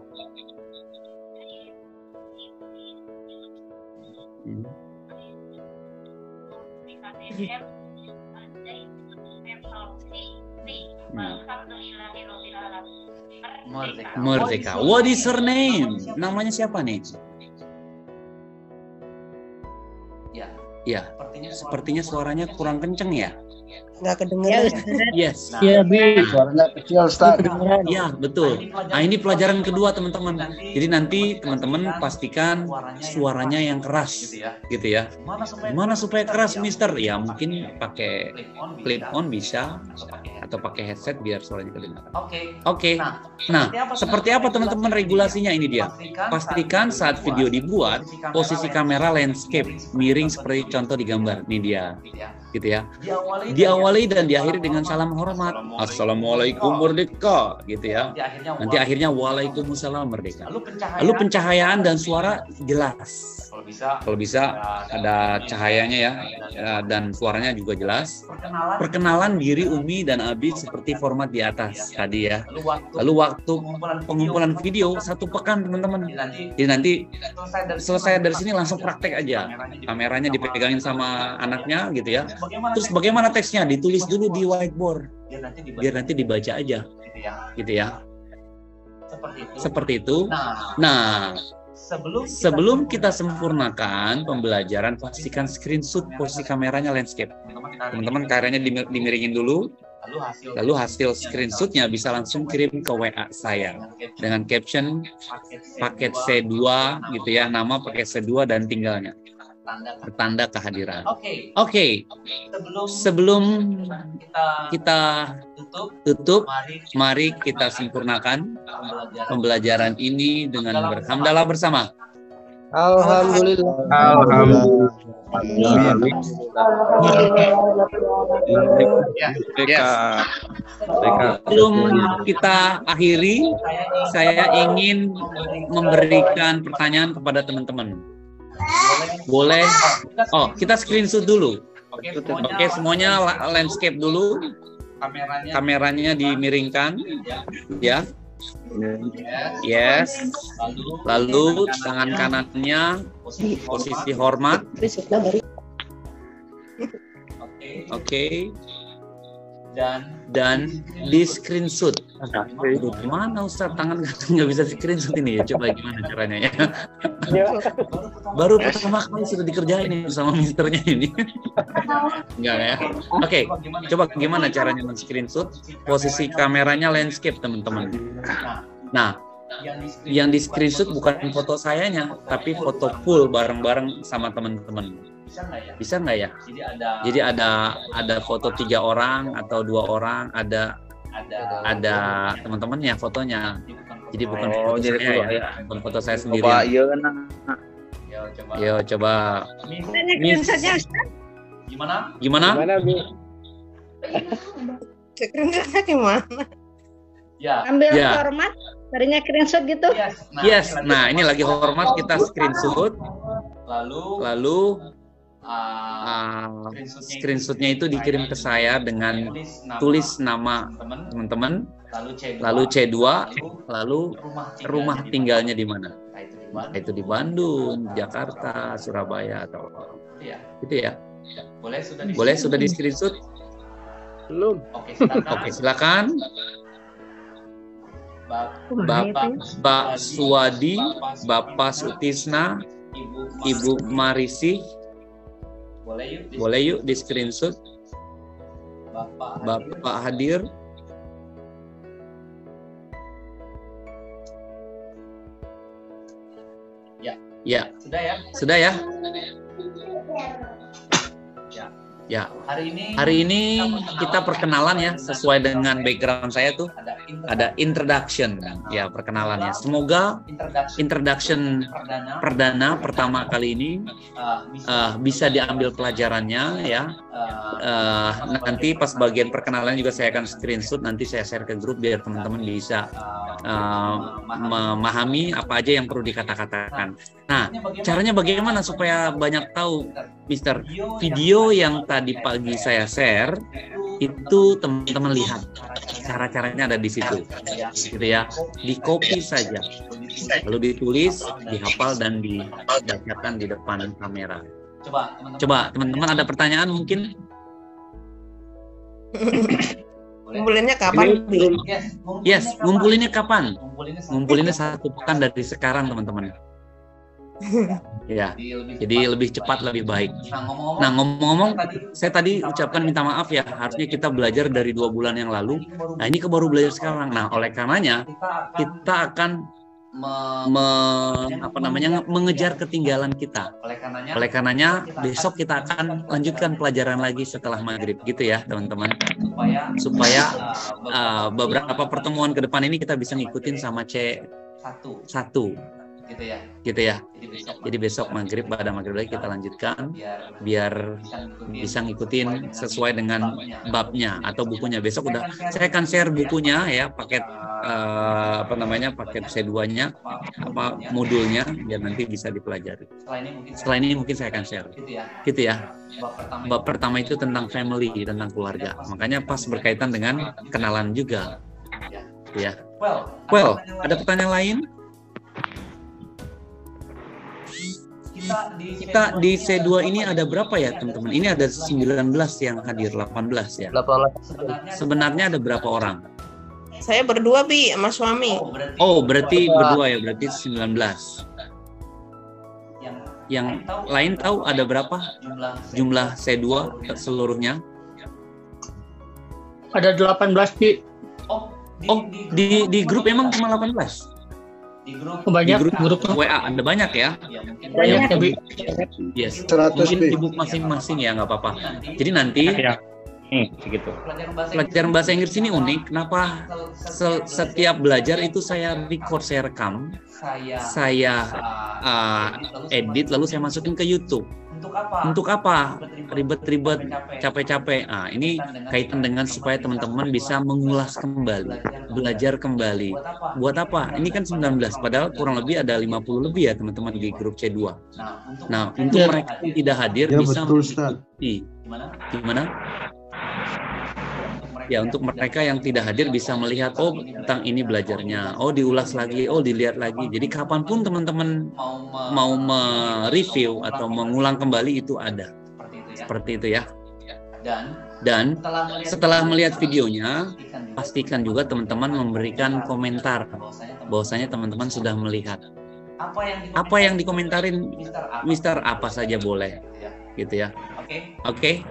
Merdeka. What is her name? Namanya siapa nih? Ya, sepertinya suaranya kurang kenceng ya. Nggak kedengeran. Yes. Iya, Bi. Suaranya kecil, Ustaz. Ya, betul. Nah, ini pelajaran kedua, teman-teman. Jadi nanti teman-teman pastikan suaranya yang keras, gitu ya. Gimana supaya keras, Mister? Ya, mungkin pakai clip on bisa, atau pakai headset biar suaranya kedengaran. Oke. Nah, seperti apa teman-teman regulasinya? Ini dia. Pastikan saat video dibuat, posisi kamera landscape miring seperti contoh di gambar. Ini dia. Gitu ya. Diawali dan diakhiri dengan salam hormat. Assalamualaikum merdeka, gitu ya. Nanti akhirnya waalaikumsalam merdeka. Lalu pencahayaan dan suara jelas. Kalau bisa ada cahayanya ya, dan suaranya juga jelas. Perkenalan diri Umi dan Abi seperti format di atas tadi ya. Lalu waktu pengumpulan video 1 pekan, teman-teman. Jadi nanti selesai dari sini langsung praktek aja. Kameranya dipegangin sama anaknya gitu ya. Terus bagaimana teksnya? Ditulis dulu di whiteboard. Biar nanti dibaca aja. Gitu ya. Seperti itu. Nah, sebelum kita sempurnakan pembelajaran, pastikan screenshot posisi kameranya landscape. Teman-teman kameranya dimiringin dulu. Lalu hasil screenshotnya bisa langsung kirim ke WA saya dengan caption paket C2 gitu ya, nama paket C2 dan tinggalnya. Tanda kehadiran. Oke. Sebelum kita tutup, mari kita sempurnakan pembelajaran ini dengan berhamdalah bersama. Alhamdulillah. Sebelum kita akhiri, saya ingin memberikan pertanyaan kepada teman-teman. Boleh? Oh, kita screenshot dulu. Oke, semuanya landscape dulu. Kameranya dimiringkan, ya. Yes. Lalu tangan kanannya posisi hormat. Oke. Dan di screenshot. Gimana Ustaz, tangan nggak bisa screenshot ini ya? Coba gimana caranya ya? Baru pertama kali sudah dikerjain ini sama misternya ini. Enggak ya? Oke, coba gimana caranya men-screenshot? Posisi kameranya landscape, teman-teman. Nah, yang di screenshot bukan foto sayanya, tapi foto full bareng-bareng sama teman-teman. Bisa nggak ya? Jadi ada foto 3 orang atau 2 orang, ada teman-temannya fotonya. Jadi bukan foto saya ya, bukan foto saya sendiri. Yo coba. Gimana? Gimana, Bi? Screenshotnya gimana? Ambil format, barunya screenshot gitu. Yes. Nah, ini lagi hormat, kita screenshot. Lalu screenshotnya itu dikirim ke saya dengan tulis nama teman-teman, lalu C2, lalu rumah tinggalnya di mana? Itu di Bandung, Jakarta, Surabaya atau gitu ya. Boleh sudah di screenshot? Belum. Oke, silakan. Bapak Suwadi, Bapak Sutisna, Ibu Marisi. Boleh yuk di screenshot. Bapak hadir. Ya. Sudah ya? Ya. Hari ini kita perkenalan ya, sesuai dengan background saya tuh ada introduction ya, perkenalannya. Semoga introduction perdana pertama kali ini bisa diambil pelajarannya ya. Nanti pas bagian perkenalan juga saya akan screenshot, nanti saya share ke grup biar teman-teman bisa memahami apa aja yang perlu dikata-katakan. Nah, caranya bagaimana supaya banyak tahu, Mister? Video yang tadi pagi saya share itu teman-teman lihat cara-caranya ada di situ, gitu ya. Di copy saja, lalu ditulis, dihafal dan dibacakan di depan kamera. Coba teman-teman ada pertanyaan mungkin? Ngumpulinnya kapan? Yes, ngumpulinnya kapan? Ngumpulinnya 1 pekan dari sekarang teman-teman. Ya, jadi lebih cepat lebih baik. Nah, ngomong-ngomong, saya tadi ucapkan minta maaf ya, harusnya kita belajar dari 2 bulan yang lalu. Nah, ini baru belajar sekarang. Nah, oleh karenanya kita akan mengejar ketinggalan kita. Oleh karenanya besok kita akan lanjutkan pelajaran lagi setelah maghrib, gitu ya teman-teman. Supaya beberapa pertemuan ke depan ini kita bisa ngikutin sama C1. Gitu ya. Jadi besok maghrib, pada maghrib lagi kita lanjutkan biar bisa ngikutin sesuai dengan babnya atau bukunya. Besok saya akan share bukunya ya, paket paket C2-nya, modulnya, biar nanti bisa dipelajari. Setelah ini mungkin saya akan share. Gitu ya. Bab pertama itu tentang family, tentang keluarga. Makanya pas berkaitan dengan kenalan juga. Ya. Well, ada pertanyaan lain? Kita di C2 ini ada berapa ya teman-teman? Ini ada 19 yang hadir, 18 ya. 18. Sebenarnya ada berapa orang? Saya berdua Bi sama suami. Oh, berarti berdua ya, berarti 19. Yang lain tahu ada berapa jumlah C2 seluruhnya? Ada 18 Bi. Oh, di grup emang cuma 18? Banyak di grup grup WA ada banyak ya. Banyak ya, Bi. Yes. 100 Mungkin Bi. sibuk masing-masing ya, nggak apa-apa. Jadi nanti segitu. Pelajaran bahasa Inggris ini unik. Kenapa setiap belajar itu saya record, saya rekam, saya edit, lalu saya masukin ke YouTube. Untuk apa? Ribet-ribet, capek-capek. Nah, ini kaitan dengan supaya teman-teman bisa mengulas kembali, belajar kembali. Buat apa? Ini kan 19, padahal kurang lebih ada 50 lebih ya teman-teman di grup C2. Nah, untuk mereka yang tidak hadir bisa mengikuti. Gimana? Ya, untuk mereka yang tidak hadir bisa melihat, oh tentang ini belajarnya, oh diulas lagi, oh dilihat lagi. Jadi kapanpun teman-teman mau mereview atau mengulang kembali itu ada. Seperti itu ya. Dan setelah melihat videonya, pastikan juga teman-teman memberikan komentar bahwasanya teman-teman sudah melihat. Apa yang dikomentarin Mister apa saja boleh, gitu ya. Oke?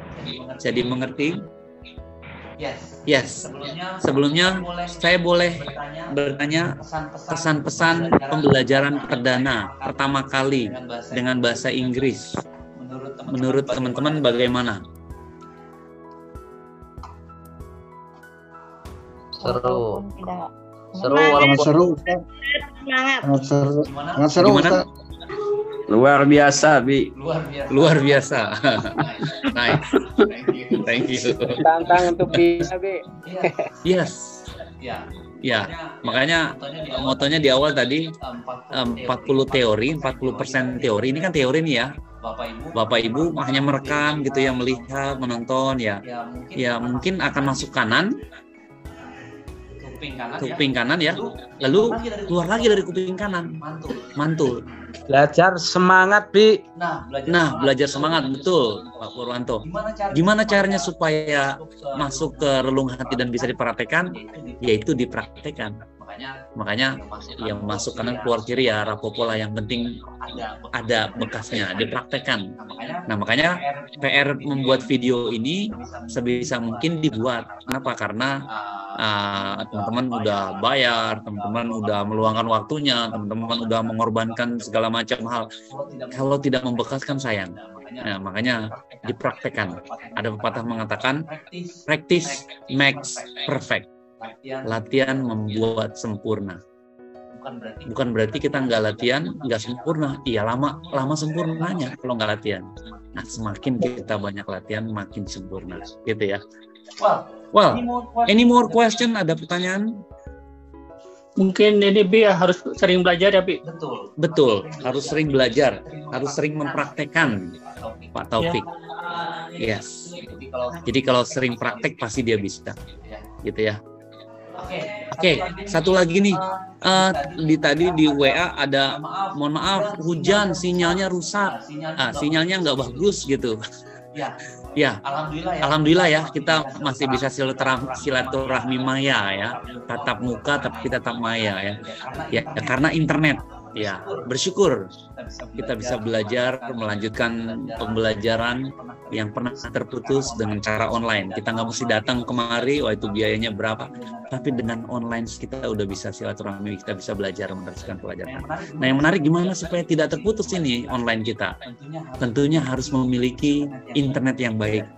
Jadi mengerti? Yes. Sebelumnya saya boleh bertanya pesan-pesan pembelajaran perdana pertama kali dengan bahasa Inggris. Menurut teman-teman bagaimana? Seru. Sangat seru. Gimana? Luar biasa, Bi. Luar biasa. Nice. Thank you. Tantang untuk bisa, Bi. Yes. Ya, makanya motonya di awal tadi 40 teori, 40% teori. Ini kan teori nih ya. Bapak Ibu hanya merekam gitu ya, melihat, menonton ya. Ya, mungkin akan masuk kanan. Kuping kanan ya, lalu keluar lagi dari kuping kanan, mantul. Belajar semangat, Bi. Nah, belajar semangat, betul Pak Purwanto. Gimana caranya supaya masuk ke relung hati dan bisa dipraktekkan? Yaitu dipraktekkan. Makanya yang masuk kanan keluar kiri ya rapopo lah, yang penting ada bekasnya, dipraktekkan. Nah, makanya PR membuat video ini sebisa mungkin dibuat. Kenapa? Karena teman-teman udah bayar, teman-teman udah meluangkan waktunya, teman-teman udah mengorbankan segala macam hal. Kalau tidak membekas kan sayang. Nah, makanya dipraktekkan. Ada pepatah mengatakan practice makes perfect. Latihan membuat sempurna. Bukan berarti kita nggak latihan nggak sempurna. Iya, lama sempurnanya kalau nggak latihan. Nah, semakin kita banyak latihan makin sempurna, gitu ya. Well, any more question? Ada pertanyaan? Mungkin ini Bi ya, harus sering belajar ya Bi. Betul, harus sering belajar, harus sering mempraktekkan, Pak Taufik. Yes. Jadi kalau sering praktek pasti dia bisa, gitu ya. Oke, satu lagi nih. Tadi di WA ada, mohon maaf, hujan, sinyalnya rusak. Sinyalnya nggak bagus gitu. Ya, alhamdulillah ya, kita masih bisa silaturahmi maya ya, tatap muka tapi tetap maya ya. Ya, karena internet. Ya, bersyukur kita bisa belajar, melanjutkan pembelajaran yang pernah terputus dengan cara online. Kita nggak mesti datang kemari, wah itu biayanya berapa. Tapi dengan online kita udah bisa silaturahmi, kita bisa belajar meneruskan pelajaran. Nah, yang menarik gimana supaya tidak terputus ini online kita? Tentunya harus memiliki internet yang baik.